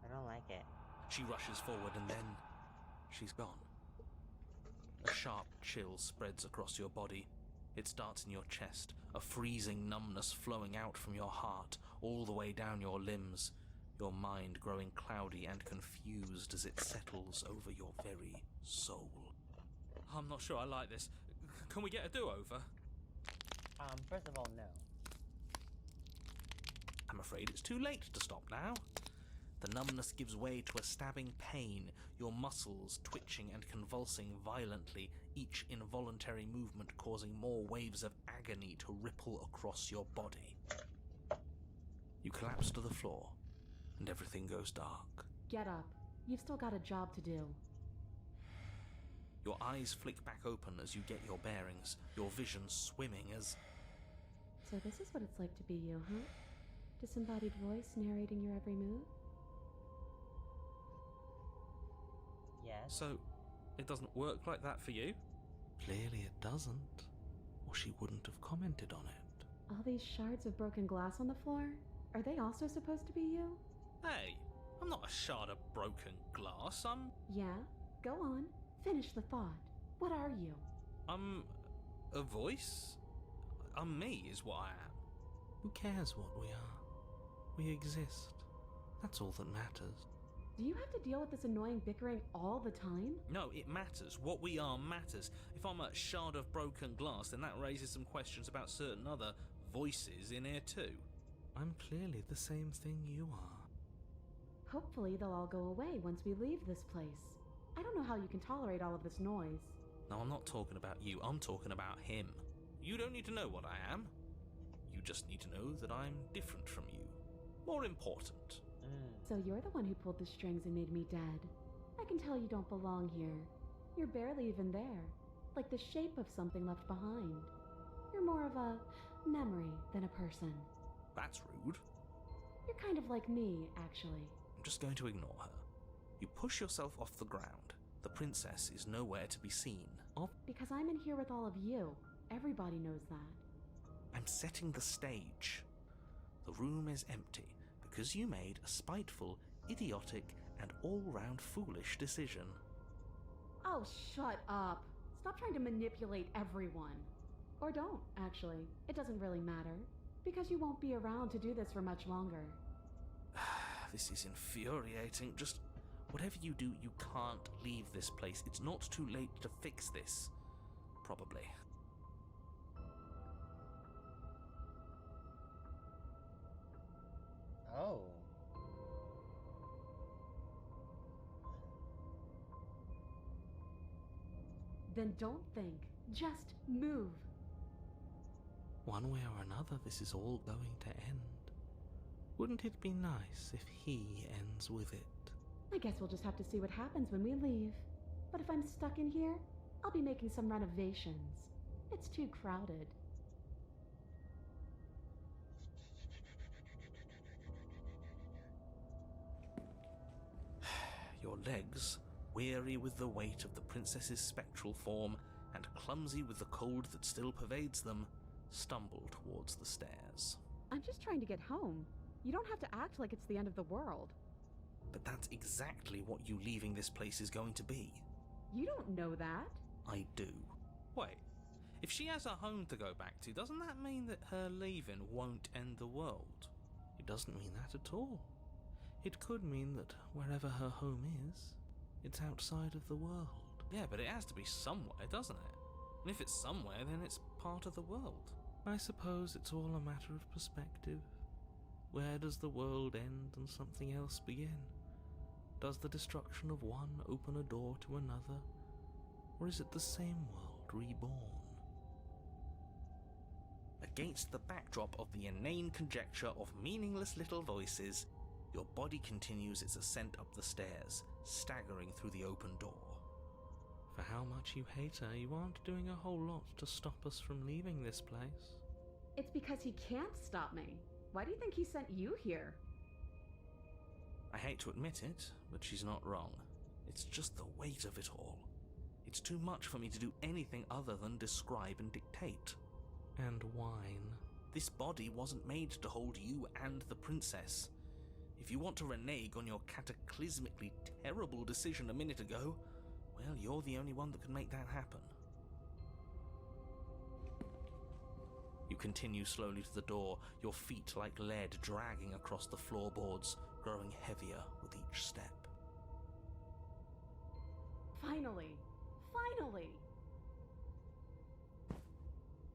I don't like it. She rushes forward and then she's gone. A sharp chill spreads across your body. It starts in your chest, a freezing numbness flowing out from your heart, all the way down your limbs, your mind growing cloudy and confused as it settles over your very soul. I'm not sure I like this. Can we get a do-over? First of all, no. I'm afraid it's too late to stop now. The numbness gives way to a stabbing pain, your muscles twitching and convulsing violently, each involuntary movement causing more waves of agony to ripple across your body. You collapse to the floor, and everything goes dark. Get up. You've still got a job to do. Your eyes flick back open as you get your bearings, your vision swimming as... So this is what it's like to be you, huh? Disembodied voice narrating your every move? Yes. So, it doesn't work like that for you? Clearly it doesn't, or she wouldn't have commented on it. All these shards of broken glass on the floor? Are they also supposed to be you? Hey, I'm not a shard of broken glass, Yeah? Go on. Finish the thought. What are you? I'm a voice? I'm me is what I am. Who cares what we are? We exist. That's all that matters. Do you have to deal with this annoying bickering all the time? No, it matters. What we are matters. If I'm a shard of broken glass, then that raises some questions about certain other voices in here too. I'm clearly the same thing you are. Hopefully they'll all go away once we leave this place. I don't know how you can tolerate all of this noise. No, I'm not talking about you. I'm talking about him. You don't need to know what I am. You just need to know that I'm different from you. More important. So you're the one who pulled the strings and made me dead. I can tell you don't belong here. You're barely even there. Like the shape of something left behind. You're more of a memory than a person. That's rude. You're kind of like me, actually. I'm just going to ignore her. You push yourself off the ground. The princess is nowhere to be seen. Because I'm in here with all of you. Everybody knows that. I'm setting the stage. The room is empty because you made a spiteful, idiotic, and all-round foolish decision. Oh, shut up. Stop trying to manipulate everyone. Or don't, actually. It doesn't really matter. Because you won't be around to do this for much longer. This is infuriating. Just whatever you do, you can't leave this place. It's not too late to fix this. Probably. Oh. Then don't think. Just move. One way or another, this is all going to end. Wouldn't it be nice if he ends with it? I guess we'll just have to see what happens when we leave. But if I'm stuck in here, I'll be making some renovations. It's too crowded. Your legs, weary with the weight of the princess's spectral form and clumsy with the cold that still pervades them, stumble towards the stairs. I'm just trying to get home. You don't have to act like it's the end of the world. But that's exactly what you leaving this place is going to be. You don't know that. I do. Wait, if she has a home to go back to, doesn't that mean that her leaving won't end the world? It doesn't mean that at all. It could mean that wherever her home is, it's outside of the world. Yeah, but it has to be somewhere, doesn't it? And if it's somewhere, then it's part of the world. I suppose it's all a matter of perspective. Where does the world end and something else begin? Does the destruction of one open a door to another? Or is it the same world reborn? Against the backdrop of the inane conjecture of meaningless little voices, your body continues its ascent up the stairs, staggering through the open door. For how much you hate her, you aren't doing a whole lot to stop us from leaving this place. It's because he can't stop me. Why do you think he sent you here? I hate to admit it, but she's not wrong. It's just the weight of it all. It's too much for me to do anything other than describe and dictate. And whine. This body wasn't made to hold you and the princess. If you want to renege on your cataclysmically terrible decision a minute ago, well, you're the only one that can make that happen. You continue slowly to the door, your feet like lead dragging across the floorboards, growing heavier with each step. Finally! Finally!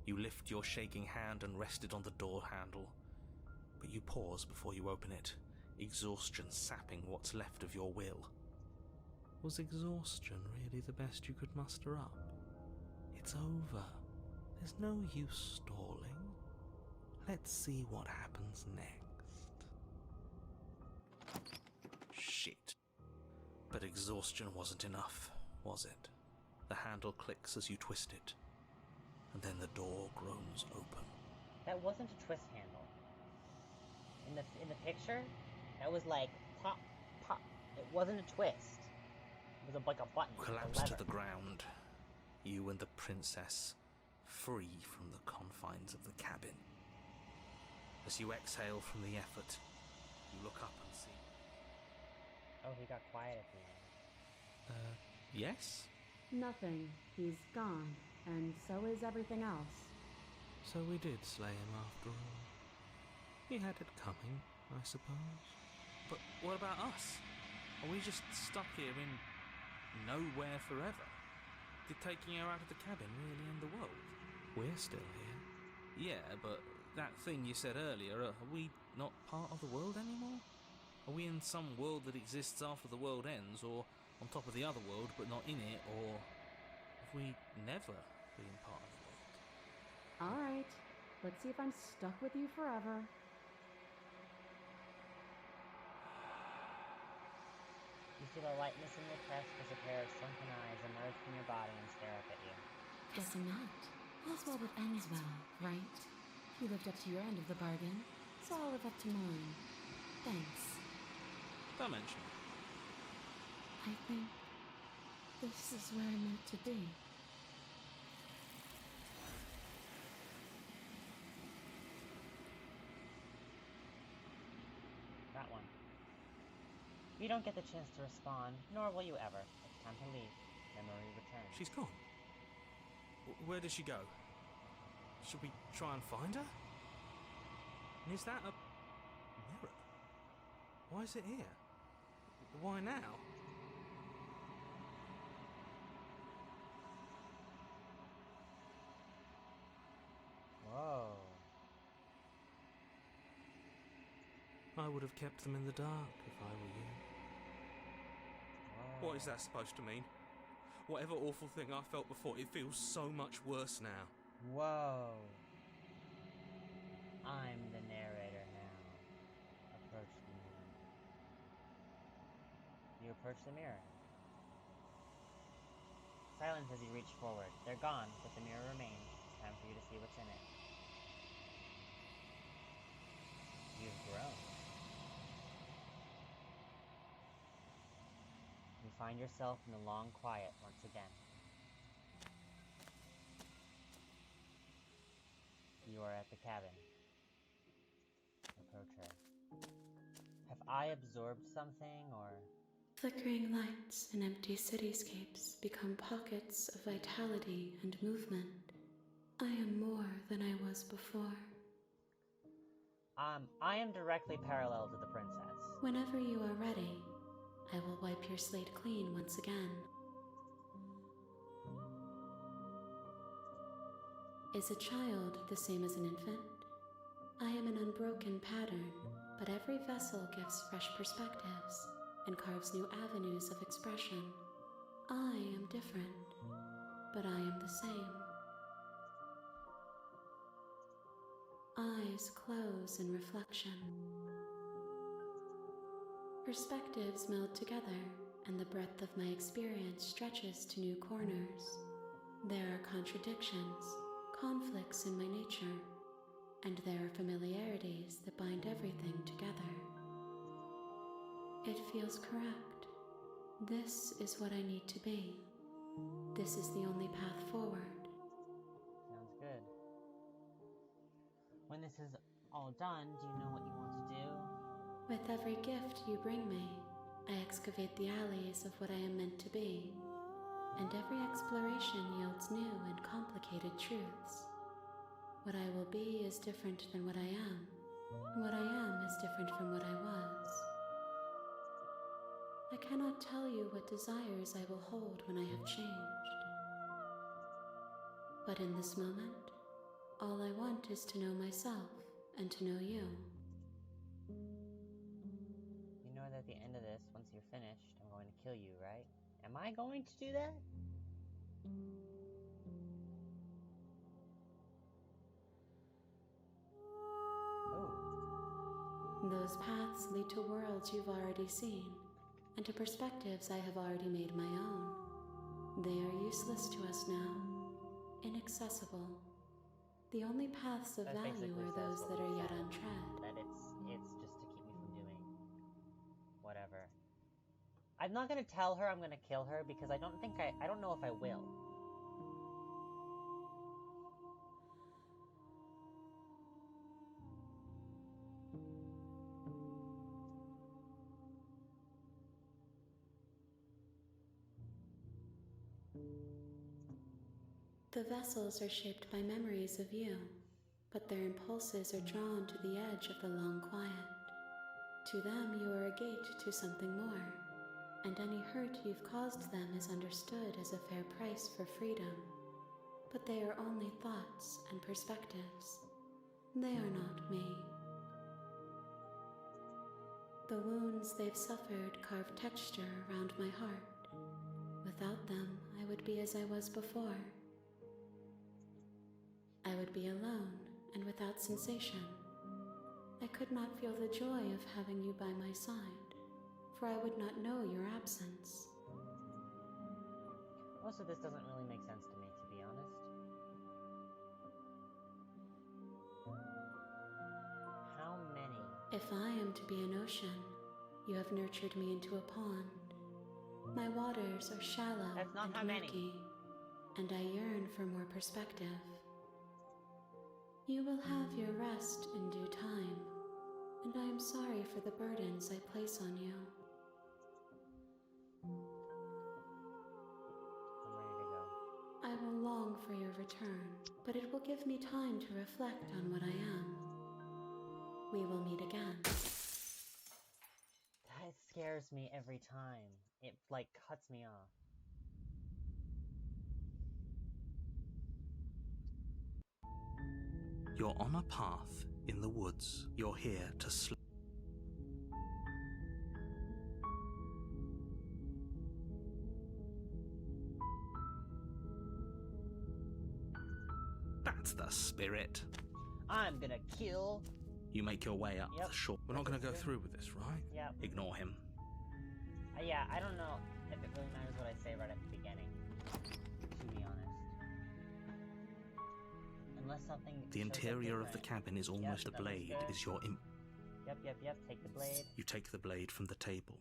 You lift your shaking hand and rest it on the door handle, but you pause before you open it, exhaustion sapping what's left of your will. Was exhaustion really the best you could muster up? It's over. There's no use stalling. Let's see what happens next. Shit. But exhaustion wasn't enough, was it? The handle clicks as you twist it, and then the door groans open. That wasn't a twist handle. In the picture, that was like pop, pop. It wasn't a twist. It was like a button. Collapse to the ground. You and the princess, free from the confines of the cabin. As you exhale from the effort, you look up and see... Oh, he got quiet at the end. Yes? Nothing. He's gone. And so is everything else. So we did slay him after all. He had it coming, I suppose. But what about us? Are we just stuck here in nowhere forever? Did taking her out of the cabin really end the world? We're still here. Yeah, but that thing you said earlier, are we not part of the world anymore? Are we in some world that exists after the world ends, or on top of the other world but not in it, or have we never been part of the world? Alright, let's see if I'm stuck with you forever. You see the lightness in your chest as a pair of sunken eyes emerge from your body and stare up at you. Guessing not. All's well that ends well, right? You lived up to your end of the bargain, so I'll live up to mine. Thanks. Don't mention it. I think this is where I'm meant to be. That one. You don't get the chance to respond, nor will you ever. It's time to leave. Memory returns. She's gone. Where did she go? Should we try and find her? And is that a mirror? Why is it here? Why now? Whoa. I would have kept them in the dark if I were you. Whoa. What is that supposed to mean? Whatever awful thing I felt before, it feels so much worse now. Whoa. I'm the narrator now. Approach the mirror. You approach the mirror. Silence as you reach forward. They're gone, but the mirror remains. It's time for you to see what's in it. You've grown. You find yourself in the long quiet once again. You are at the cabin. Approach her. Have I absorbed something, or... Flickering lights and empty cityscapes become pockets of vitality and movement. I am more than I was before. I am directly parallel to the princess. Whenever you are ready, I will wipe your slate clean once again. Is a child the same as an infant? I am an unbroken pattern, but every vessel gives fresh perspectives and carves new avenues of expression. I am different, but I am the same. Eyes close in reflection. Perspectives meld together, and the breadth of my experience stretches to new corners. There are contradictions, conflicts in my nature, and there are familiarities that bind everything together. It feels correct. This is what I need to be. This is the only path forward. Sounds good. When this is all done, do you know what you want to do? With every gift you bring me, I excavate the alleys of what I am meant to be, and every exploration yields new and complicated truths. What I will be is different than what I am, and what I am is different from what I was. I cannot tell you what desires I will hold when I have changed. But in this moment, all I want is to know myself and to know you. You know that at the end of this, once you're finished, I'm going to kill you, right? Am I going to do that? Oh. Those paths lead to worlds you've already seen, and to perspectives I have already made my own. They are useless to us now, inaccessible. The only paths of That value basically are says those what that we are yet said, untread. that it's just to keep me from doing whatever. I'm not gonna tell her I'm gonna kill her because I don't know if I will. The vessels are shaped by memories of you, but their impulses are drawn to the edge of the long quiet. To them you are a gate to something more, and any hurt you've caused them is understood as a fair price for freedom. But they are only thoughts and perspectives. They are not me. The wounds they've suffered carve texture around my heart. Without them, I would be as I was before. I would be alone and without sensation. I could not feel the joy of having you by my side, for I would not know your absence. Most of this doesn't really make sense to me, to be honest. How many? If I am to be an ocean, you have nurtured me into a pond. My waters are shallow That's not and how many. murky, and I yearn for more perspective. You will have your rest in due time, and I am sorry for the burdens I place on you. I'm ready to go. I will long for your return, but it will give me time to reflect on what I am. We will meet again. That scares me every time. It, like, cuts me off. You're on a path in the woods. You're here to sleep. spirit. I'm gonna kill. You make your way up Yep. the shore. We're not going to go through with this, right? Yep. Ignore him. Yeah, I don't know if it really matters what I say right at the beginning, to be honest. Unless something The shows up interior of the different. cabin is almost that the looks blade good. is your Yep, take the blade. You take the blade from the table.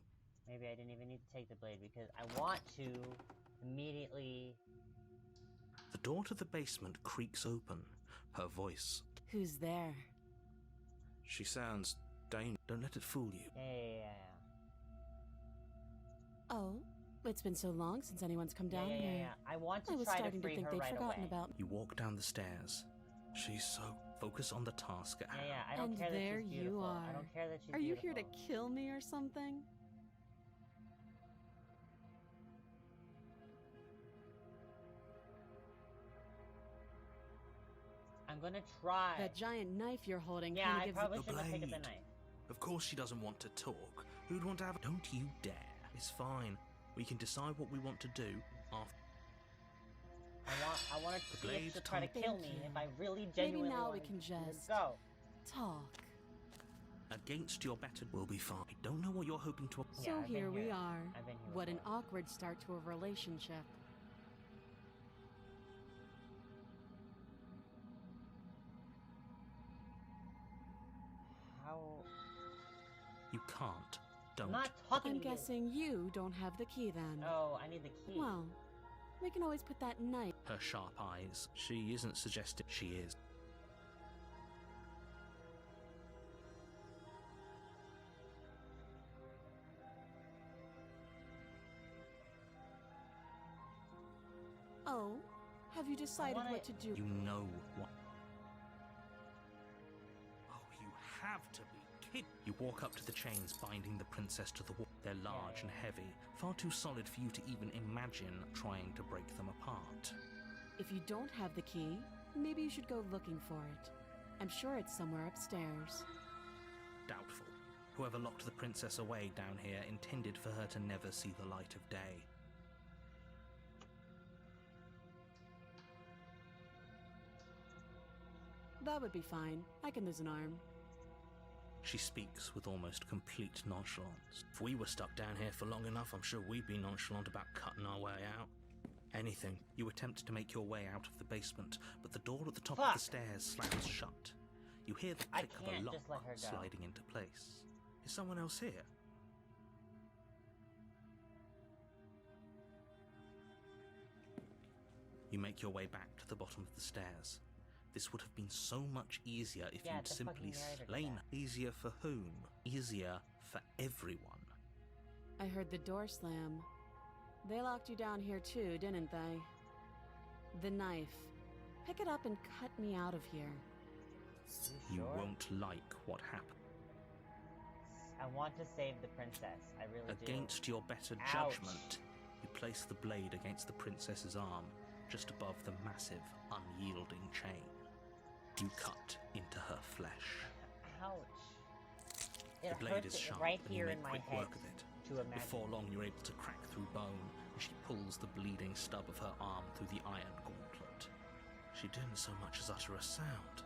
Maybe I didn't even need to take the blade because I want to immediately... The door to the basement creaks open. Her voice. Who's there? She sounds dangerous. Don't let it fool you. Yeah. Oh, it's been so long since anyone's come down Yeah. here. I want to I was try to starting to free think her they'd right forgotten away. about me. You walk down the stairs. She's so... Focus on the task at hand. Yeah, I don't And care that there she's you beautiful. are. I don't care that she's Are you beautiful. here to kill me or something? I'm gonna try. That giant knife you're holding Yeah, kind of I gives probably The shouldn't have taken the blade. knife. Of course she doesn't want to talk. Who'd want to have... Don't you dare. It's fine. We can decide what we want to do after... I want her The to see blade if she'll try to Thank kill me you. if I really Maybe genuinely now want we to can just go. talk. Against your better will be fine. I don't know what you're hoping to... Yeah, So I've been here we here. are. I've been here What an before. awkward start to a relationship. How... You can't. Don't. I'm not talking I'm to you. guessing you don't have the key then. Oh, I need the key. Well, we can always put that knife. Her sharp eyes. She isn't suggesting she is. Oh, have you decided wanna- what to do? You know what... Oh, you have to be kidding. You walk up to the chains binding the princess to the wall. They're large and heavy, far too solid for you to even imagine trying to break them apart. If you don't have the key, maybe you should go looking for it. I'm sure it's somewhere upstairs. Doubtful. Whoever locked the princess away down here intended for her to never see the light of day. That would be fine. I can lose an arm. She speaks with almost complete nonchalance. If we were stuck down here for long enough, I'm sure we'd be nonchalant about cutting our way out. Anything. You attempt to make your way out of the basement, but the door at the top of the Fuck. stairs slams shut. You hear the I click of a can't lock just let her go. sliding into place. Is someone else here? You make your way back to the bottom of the stairs. This would have been so much easier if Yeah, you'd just simply fucking married her to slain. that. Easier for whom? Easier for everyone. I heard the door slam. They locked you down here too, didn't they? The knife. Pick it up and cut me out of here. You sure? won't like what happened. I want to save the princess. I really do. Against your better Ouch. judgment, you place the blade against the princess's arm, just above the massive, unyielding chain. You cut into her flesh. Ouch. It The blade hurts is it sharp, right and you here make in my quick head work of it. to imagine. Before long, you're able to crack through bone, and she pulls the bleeding stub of her arm through the iron gauntlet. She didn't so much as utter a sound.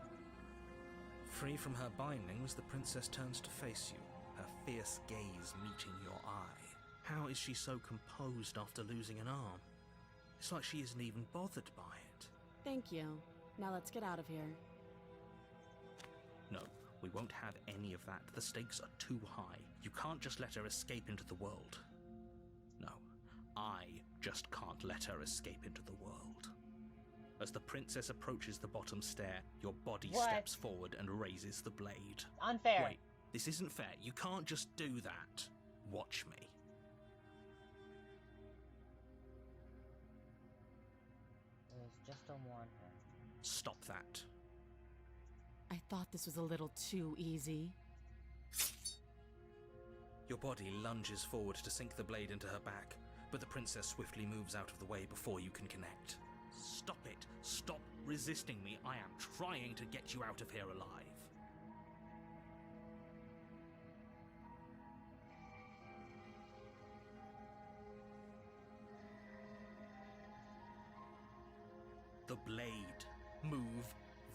Free from her bindings, the princess turns to face you, her fierce gaze meeting your eye. How is she so composed after losing an arm? It's like she isn't even bothered by it. Thank you. Now let's get out of here. No, we won't have any of that. The stakes are too high. You can't just let her escape into the world. No, I just can't let her escape into the world. As the princess approaches the bottom stair, your body What? steps forward and raises the blade. Unfair. Wait, this isn't fair. You can't just do that. Watch me. It was just to warn her. Stop that. I thought this was a little too easy. Your body lunges forward to sink the blade into her back, but the princess swiftly moves out of the way before you can connect. Stop it! Stop resisting me! I am trying to get you out of here alive. The blade. Move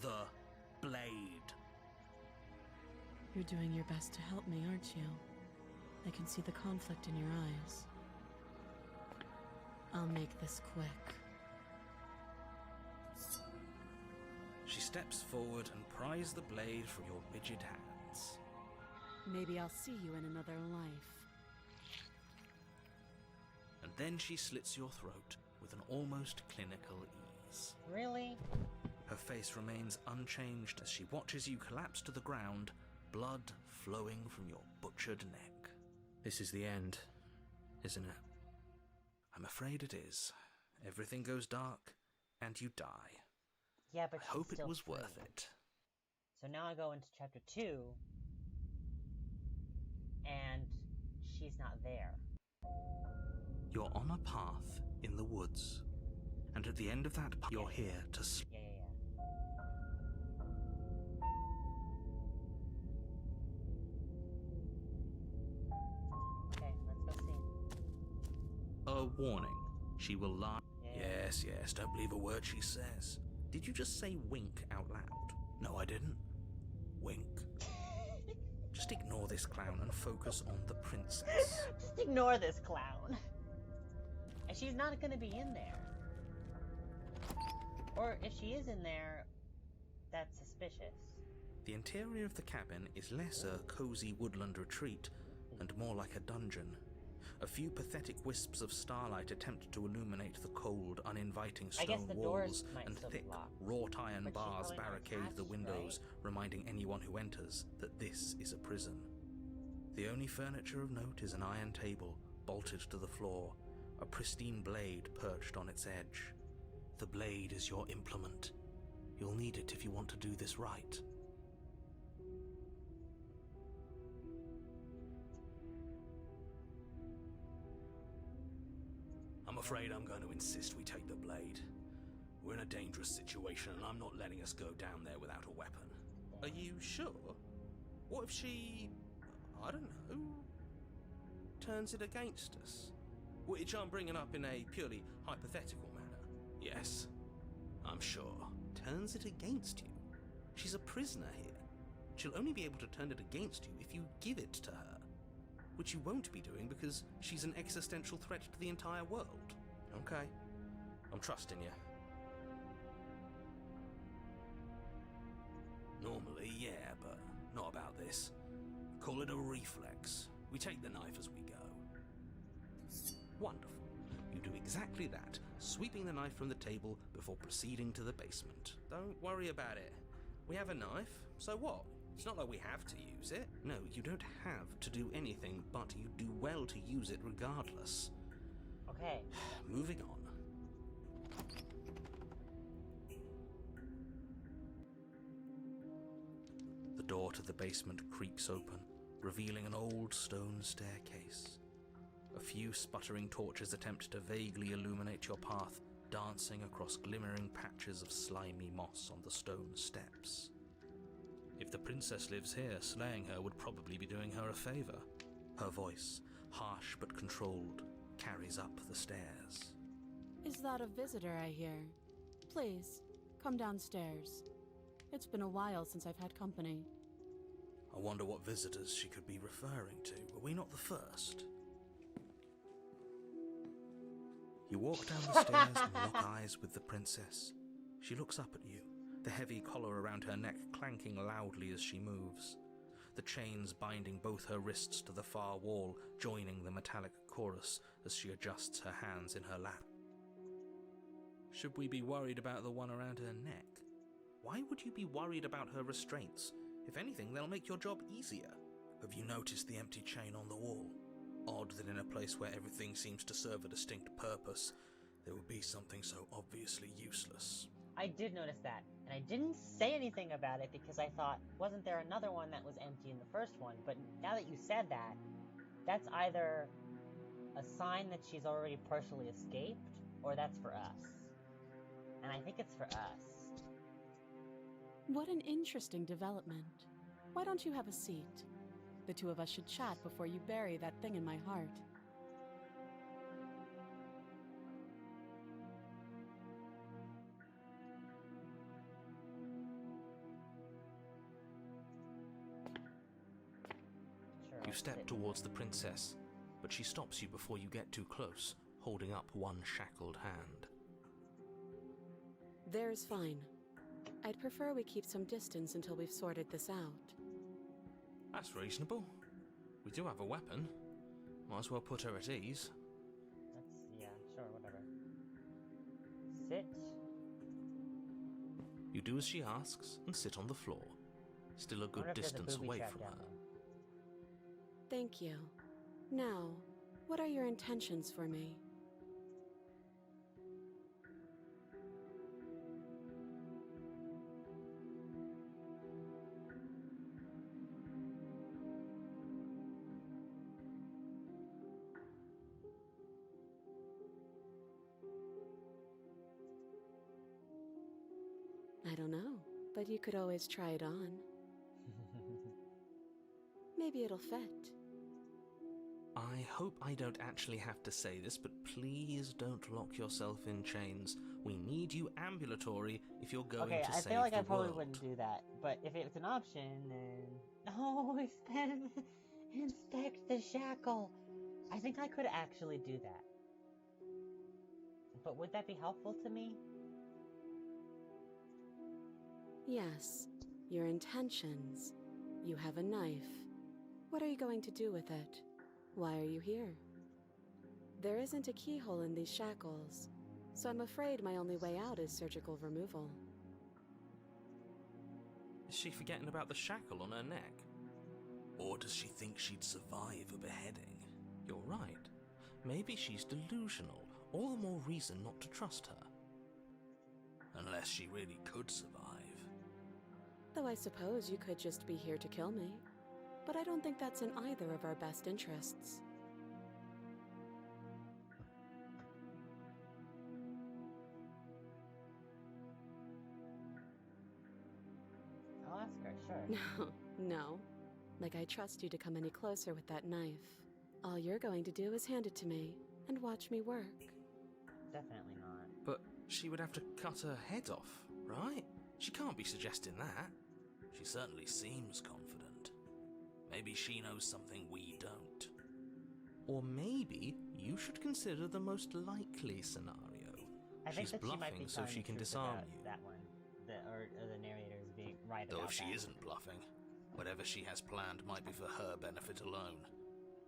the blade. You're doing your best to help me, aren't you? I can see the conflict in your eyes. I'll make this quick. She steps forward and pries the blade from your rigid hands. Maybe I'll see you in another life. And then she slits your throat with an almost clinical ease. Really? Her face remains unchanged as she watches you collapse to the ground, blood flowing from your butchered neck. This is the end, isn't it? I'm afraid it is. Everything goes dark, and you die. Yeah, but I hope it still was free. worth it. So now I go into chapter 2, and she's not there. You're on a path in the woods, and at the end of that path, you're here to Yeah. Okay, let's go see. a warning. She will lie. Yeah. Yes, don't believe a word she says. Did you just say wink out loud? No, I didn't. Wink. Just ignore this clown and focus on the princess. Just ignore this clown. And she's not gonna be in there. Or if she is in there, that's suspicious. The interior of the cabin is less a cozy woodland retreat and more like a dungeon. A few pathetic wisps of starlight attempt to illuminate the cold, uninviting I guess stone the walls, doors might and still be thick, locked. wrought iron But she's bars probably not barricade the attached, windows, right? reminding anyone who enters that this is a prison. The only furniture of note is an iron table, bolted to the floor, a pristine blade perched on its edge. The blade is your implement. You'll need it if you want to do this right. I'm afraid I'm going to insist we take the blade. We're in a dangerous situation, and I'm not letting us go down there without a weapon. Are you sure? What if she, I don't know, turns it against us? Which I'm bringing up in a purely hypothetical manner. Yes, I'm sure. Turns it against you. She's a prisoner here. She'll only be able to turn it against you if you give it to her. Which you won't be doing because she's an existential threat to the entire world. Okay, I'm trusting you. Normally, yeah, but not about this. Call it a reflex. We take the knife as we go. Wonderful. You do exactly that, sweeping the knife from the table before proceeding to the basement. Don't worry about it. We have a knife, so what? It's not like we have to use it. No, you don't have to do anything, but you do well to use it regardless. Okay. Moving on. The door to the basement creaks open, revealing an old stone staircase. A few sputtering torches attempt to vaguely illuminate your path, dancing across glimmering patches of slimy moss on the stone steps. If the princess lives here, slaying her would probably be doing her a favor. Her voice, harsh but controlled, carries up the stairs. Is that a visitor I hear? Please, come downstairs. It's been a while since I've had company. I wonder what visitors she could be referring to. Were we not the first? You walk down the stairs and lock eyes with the princess. She looks up at you, the heavy collar around her neck clanking loudly as she moves, the chains binding both her wrists to the far wall, joining the metallic chorus as she adjusts her hands in her lap. Should we be worried about the one around her neck? Why would you be worried about her restraints? If anything, they'll make your job easier. Have you noticed the empty chain on the wall? Odd that in a place where everything seems to serve a distinct purpose, there would be something so obviously useless. I did notice that, and I didn't say anything about it because I thought, wasn't there another one that was empty in the first one? But now that you said that, that's either a sign that she's already partially escaped, or that's for us. And I think it's for us. What an interesting development. Why don't you have a seat? The two of us should chat before you bury that thing in my heart. step towards the princess, but she stops you before you get too close, holding up one shackled hand. There's fine. I'd prefer we keep some distance until we've sorted this out. That's reasonable. We do have a weapon. Might as well put her at ease. Yeah, sure, whatever. Sit. You do as she asks and sit on the floor, still a good Wonder if there's a distance booby away trap from down her. there. Thank you. Now, what are your intentions for me? I don't know, but you could always try it on. Maybe it'll fit. I hope I don't actually have to say this, but please don't lock yourself in chains. We need you ambulatory if you're going Okay, to save I feel like the I probably world. wouldn't do that, but if it's an option, then... Oh, inspect the shackle! I think I could actually do that. But would that be helpful to me? Yes, your intentions. You have a knife. What are you going to do with it? Why are you here? There isn't a keyhole in these shackles, so I'm afraid my only way out is surgical removal. Is she forgetting about the shackle on her neck? Or does she think she'd survive a beheading? You're right. Maybe she's delusional. All the more reason not to trust her. Unless she really could survive. Though I suppose you could just be here to kill me. But I don't think that's in either of our best interests. I'll ask her, sure. No. Like I trust you to come any closer with that knife. All you're going to do is hand it to me and watch me work. Definitely not. But she would have to cut her head off, right? She can't be suggesting that. She certainly seems confident. Maybe she knows something we don't. Or maybe you should consider the most likely scenario. I think She's that she might be bluffing so telling she the can truth disarm about you. that one. Or the narrator is being right Though about if she that. isn't bluffing, whatever she has planned might be for her benefit alone.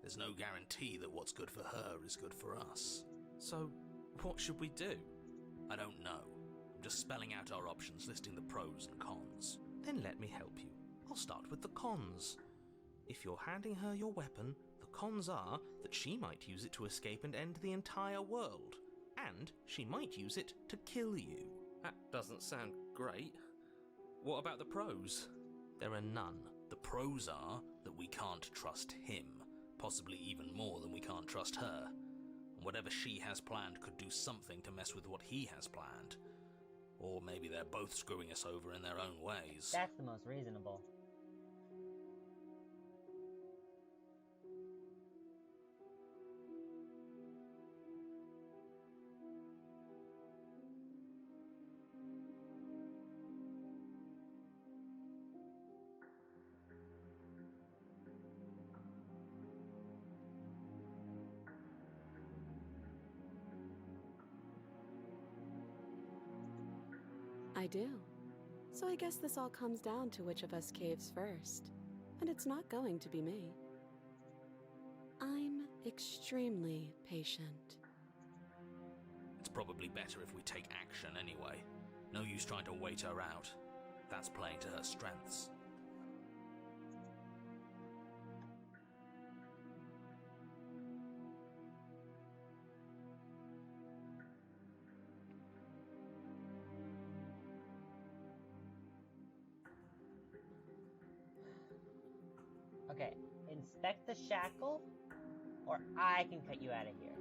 There's no guarantee that what's good for her is good for us. So, what should we do? I don't know. I'm just spelling out our options, listing the pros and cons. Then let me help you. I'll start with the cons. If you're handing her your weapon, the cons are that she might use it to escape and end the entire world. And she might use it to kill you. That doesn't sound great. What about the pros? There are none. The pros are that we can't trust him, possibly even more than we can't trust her. And whatever she has planned could do something to mess with what he has planned. Or maybe they're both screwing us over in their own ways. That's the most reasonable. I do. So I guess this all comes down to which of us caves first. And it's not going to be me. I'm extremely patient. It's probably better if we take action anyway. No use trying to wait her out. That's playing to her strengths. Okay, inspect the shackle, or I can cut you out of here.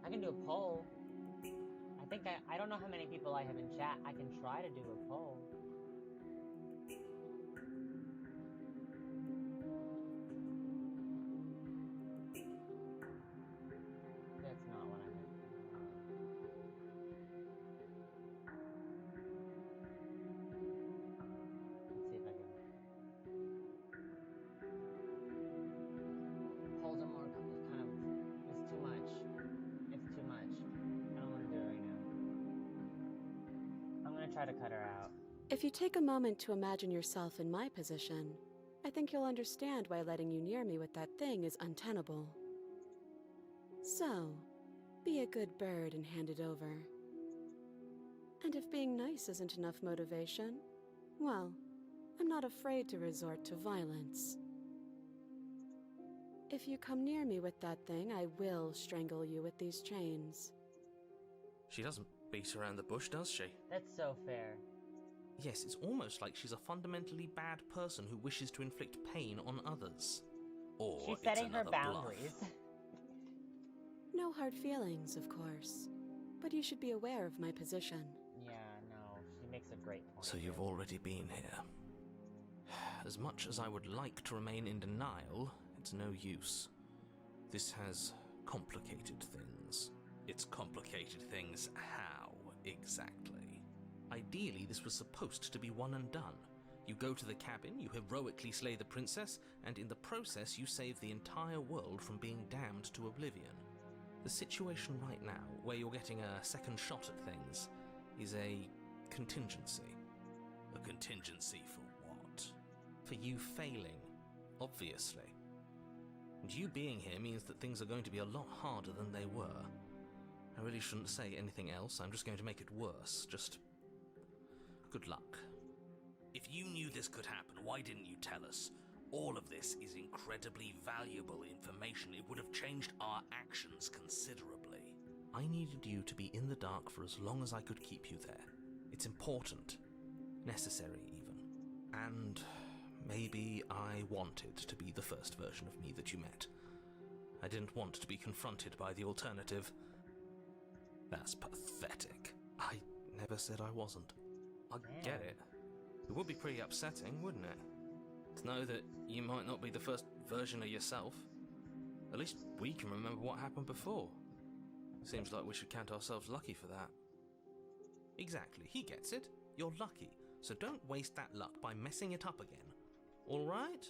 I can do a poll. I don't know how many people I have in chat. I can try to do a poll. That's not what I meant. Let's see if I can... try to cut her out. If you take a moment to imagine yourself in my position, I think you'll understand why letting you near me with that thing is untenable. So, be a good bird and hand it over. And if being nice isn't enough motivation, well, I'm not afraid to resort to violence. If you come near me with that thing, I will strangle you with these chains. She doesn't beat around the bush, does she? That's so fair. Yes, it's almost like she's a fundamentally bad person who wishes to inflict pain on others. Or She's it's setting her another boundaries. bluff. No hard feelings, of course. But you should be aware of my position. Yeah, no, she makes a great point. So you've already been here. As much as I would like to remain in denial, it's no use. This has complicated things. It's complicated things how, exactly? Ideally, this was supposed to be one and done. You go to the cabin, you heroically slay the princess, and in the process you save the entire world from being damned to oblivion. The situation right now, where you're getting a second shot at things, is a contingency. A contingency for what? For you failing, obviously. And you being here means that things are going to be a lot harder than they were. I really shouldn't say anything else, I'm just going to make it worse. Just good luck. If you knew this could happen, why didn't you tell us? All of this is incredibly valuable information. It would have changed our actions considerably. I needed you to be in the dark for as long as I could keep you there. It's important. Necessary, even. And maybe I wanted to be the first version of me that you met. I didn't want to be confronted by the alternative. That's pathetic. I never said I wasn't. I get it. It would be pretty upsetting, wouldn't it? To know that you might not be the first version of yourself. At least we can remember what happened before. Seems like we should count ourselves lucky for that. Exactly, he gets it. You're lucky, so don't waste that luck by messing it up again. Alright?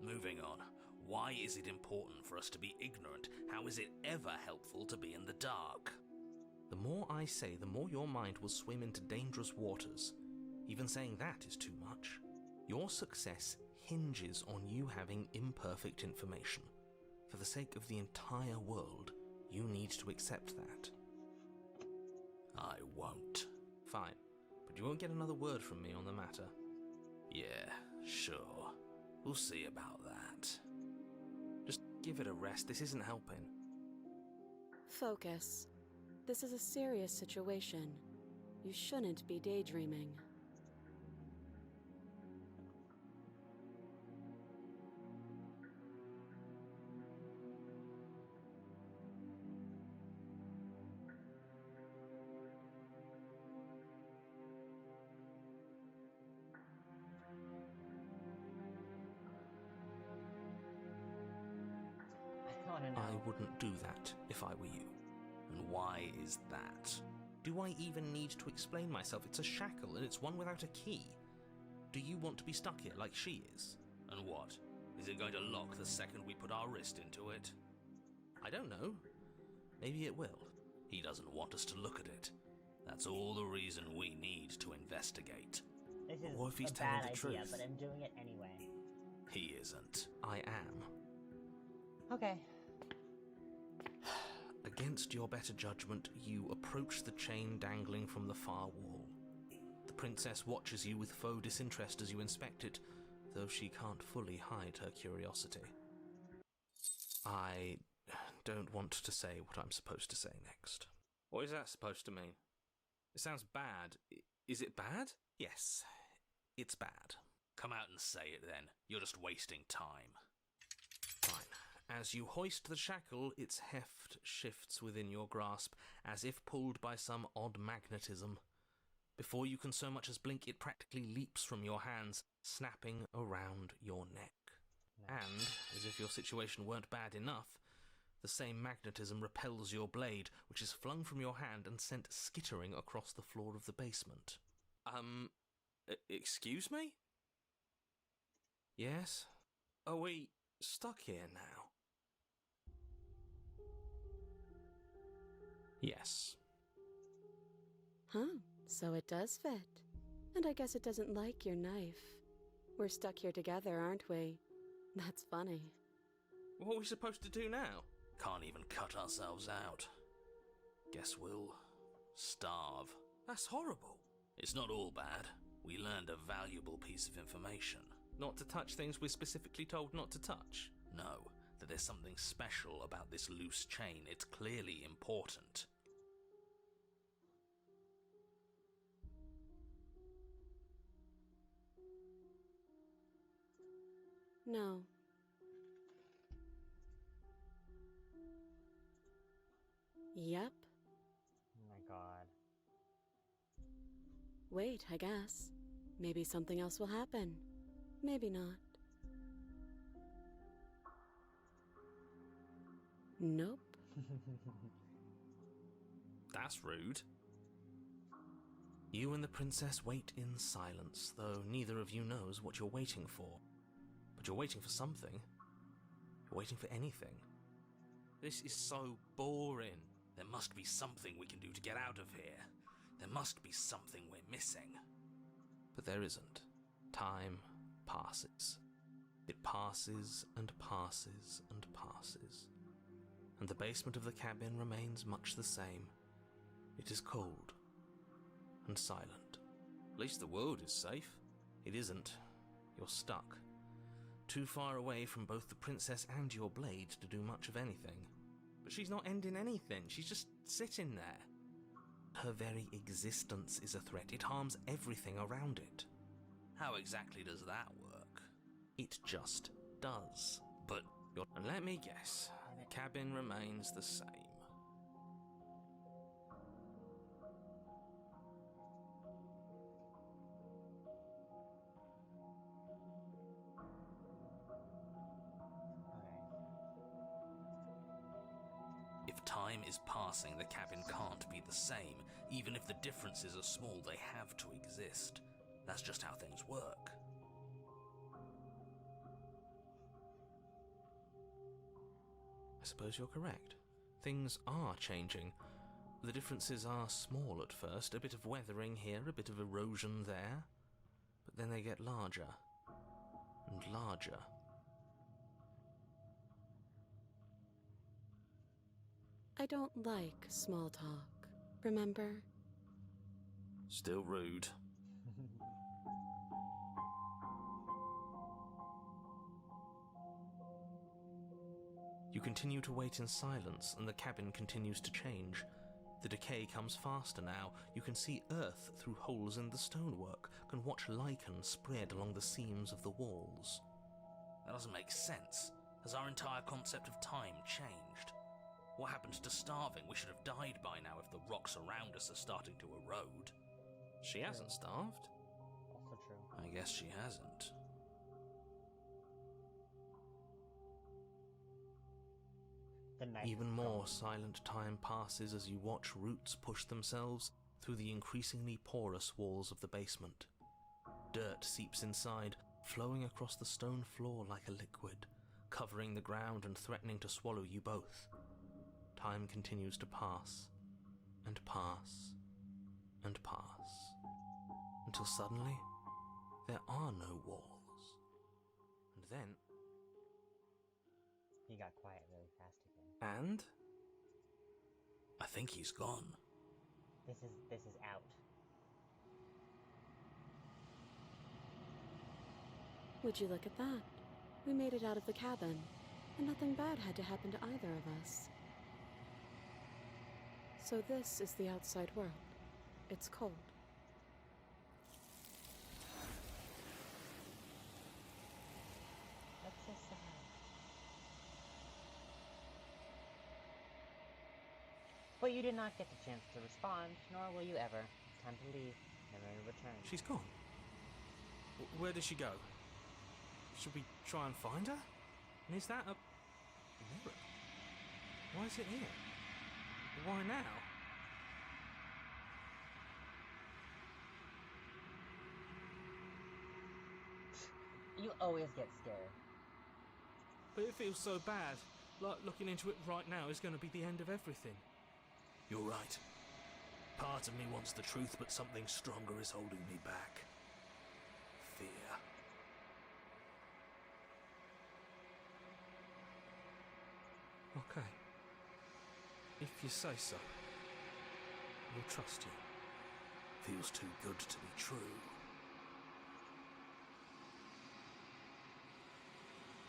Moving on. Why is it important for us to be ignorant? How is it ever helpful to be in the dark? The more I say, the more your mind will swim into dangerous waters. Even saying that is too much. Your success hinges on you having imperfect information. For the sake of the entire world, you need to accept that. I won't. Fine, but you won't get another word from me on the matter. Yeah, sure. We'll see about that. Just give it a rest, this isn't helping. Focus. This is a serious situation. You shouldn't be daydreaming. I want to know. I wouldn't do that if I were you. And why is that? Do I even need to explain myself? It's a shackle and it's one without a key. Do you want to be stuck here like she is? And what? Is it going to lock the second we put our wrist into it? I don't know. Maybe it will. He doesn't want us to look at it. That's all the reason we need to investigate. This is Or if he's a telling bad the idea, truth. but I'm doing it anyway. He isn't. I am. Okay. Against your better judgment, you approach the chain dangling from the far wall. The princess watches you with faux disinterest as you inspect it, though she can't fully hide her curiosity. I don't want to say what I'm supposed to say next. What is that supposed to mean? It sounds bad. Is it bad? Yes, it's bad. Come out and say it then. You're just wasting time. Fine. As you hoist the shackle, its heft shifts within your grasp, as if pulled by some odd magnetism. Before you can so much as blink, it practically leaps from your hands, snapping around your neck. And, as if your situation weren't bad enough, the same magnetism repels your blade, which is flung from your hand and sent skittering across the floor of the basement. Excuse me? Yes? Are we stuck here now? Yes. Huh? So it does fit. And I guess it doesn't like your knife. We're stuck here together, aren't we? That's funny. What are we supposed to do now? Can't even cut ourselves out. Guess we'll starve. That's horrible. It's not all bad. We learned a valuable piece of information. Not to touch things we're specifically told not to touch. No, that there's something special about this loose chain. It's clearly important. No. Yep. Oh my god. Wait, I guess. Maybe something else will happen. Maybe not. Nope. That's rude. You and the princess wait in silence, though neither of you knows what you're waiting for. But you're waiting for something. You're waiting for anything. This is so boring. There must be something we can do to get out of here. There must be something we're missing. But there isn't. Time passes. It passes and passes and passes. And the basement of the cabin remains much the same. It is cold and silent. At least the world is safe. It isn't. You're stuck. Too far away from both the princess and your blade to do much of anything. But she's not ending anything. She's just sitting there. Her very existence is a threat. It harms everything around it. How exactly does that work? It just does. But And let me guess, the cabin remains the same. if time is passing, the cabin can't be the same. Even if the differences are small, they have to exist. That's just how things work. I suppose you're correct. Things are changing. The differences are small at first, a bit of weathering here, a bit of erosion there, but then they get larger and larger. I don't like small talk, remember? Still rude. You continue to wait in silence, and the cabin continues to change. The decay comes faster now. You can see earth through holes in the stonework, can watch lichen spread along the seams of the walls. That doesn't make sense. Has our entire concept of time changed? What happened to starving? We should have died by now if the rocks around us are starting to erode. She hasn't starved. Also true. I guess she hasn't. The night Even is more gone. silent time passes as you watch roots push themselves through the increasingly porous walls of the basement. Dirt seeps inside, flowing across the stone floor like a liquid, covering the ground and threatening to swallow you both. Time continues to pass, and pass, and pass, until suddenly there are no walls. And then... He got quiet really fast again. And? I think he's gone. This is out. Would you look at that? We made it out of the cabin, and nothing bad had to happen to either of us. So this is the outside world. It's cold. That's so sad. But you did not get the chance to respond, nor will you ever. It's time to leave, never to return. She's gone. Where did she go? Should we try and find her? And is that a mirror? Why is it here? Why now? You always get scared. But it feels so bad. Like looking into it right now is going to be the end of everything. You're right. Part of me wants the truth, but something stronger is holding me back. Fear. Okay. If you say so, we'll trust you. Feels too good to be true.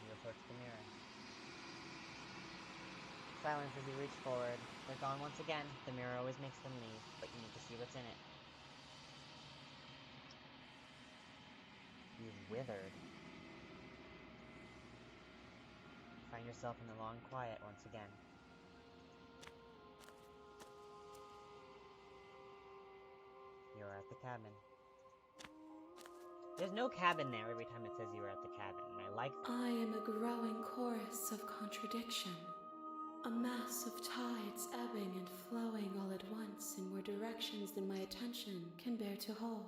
You approach the mirror. Silence as you reach forward. They're gone once again. The mirror always makes them leave, but you need to see what's in it. You've withered. Find yourself in the long quiet once again. You're at the cabin. There's no cabin there every time it says you were at the cabin, and I like that. I am a growing chorus of contradiction. A mass of tides ebbing and flowing all at once in more directions than my attention can bear to hold.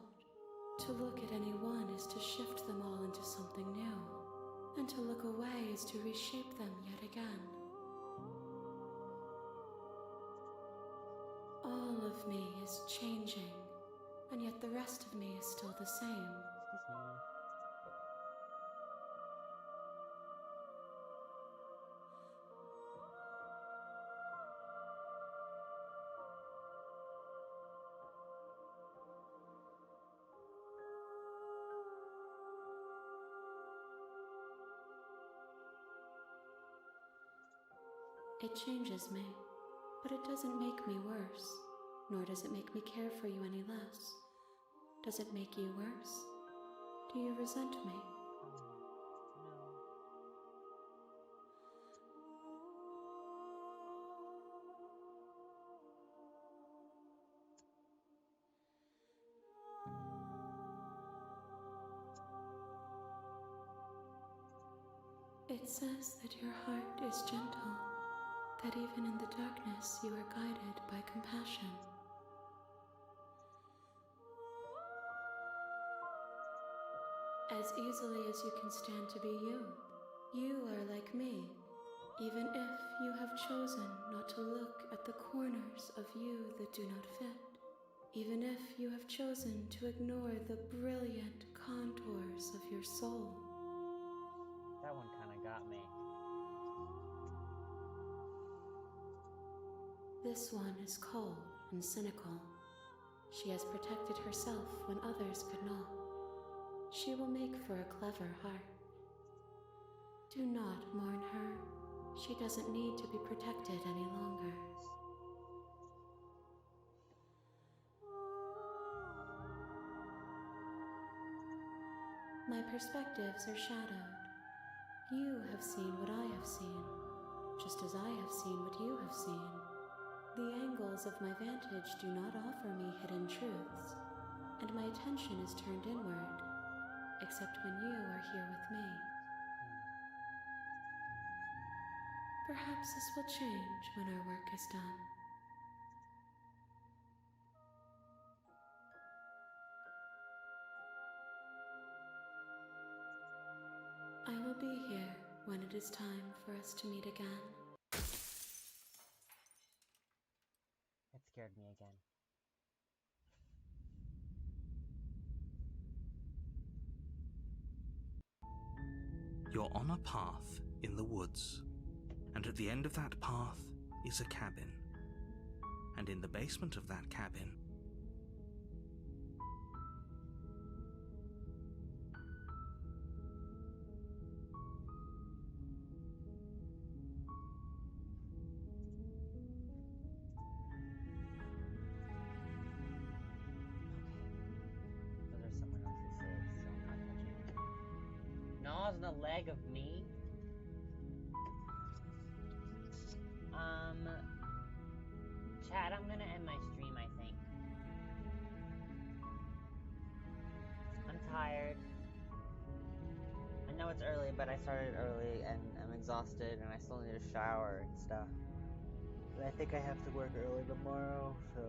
To look at any one is to shift them all into something new, and to look away is to reshape them yet again. All of me is changing, and yet the rest of me is still the same. Excuse me. It changes me, but it doesn't make me worse, nor does it make me care for you any less. Does it make you worse? Do you resent me? It says that your heart is gentle, that even in the darkness you are guided by compassion. As easily as you can stand to be you, you are like me, even if you have chosen not to look at the corners of you that do not fit, even if you have chosen to ignore the brilliant contours of your soul. That one kind of got me. This one is cold and cynical. She has protected herself when others could not. She will make for a clever heart. Do not mourn her. She doesn't need to be protected any longer. My perspectives are shadowed. You have seen what I have seen, just as I have seen what you have seen. The angles of my vantage do not offer me hidden truths, and my attention is turned inward, except when you are here with me. Perhaps this will change when our work is done. I will be here when it is time for us to meet again. It scared me again. You're on a path in the woods, and at the end of that path is a cabin. And in the basement of that cabin, Those are someone else's saves, so I'm not touching it. Gnaws on the leg of me? Chat, I'm gonna end my stream, I think. I'm tired. I know it's early, but I started early and I'm exhausted and I still need a shower and stuff. And I think I have to work early tomorrow, so...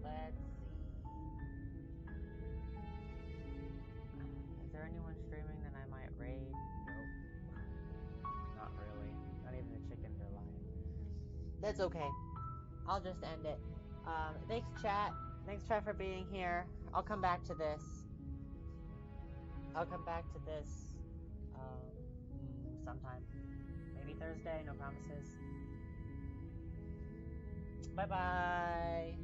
let's see. screaming, then I might raid. Nope. Not really. Not even the chickens are lying. That's okay. I'll just end it. Thanks, chat. Thanks, chat, for being here. I'll come back to this. Sometime. Maybe Thursday, no promises. Bye-bye.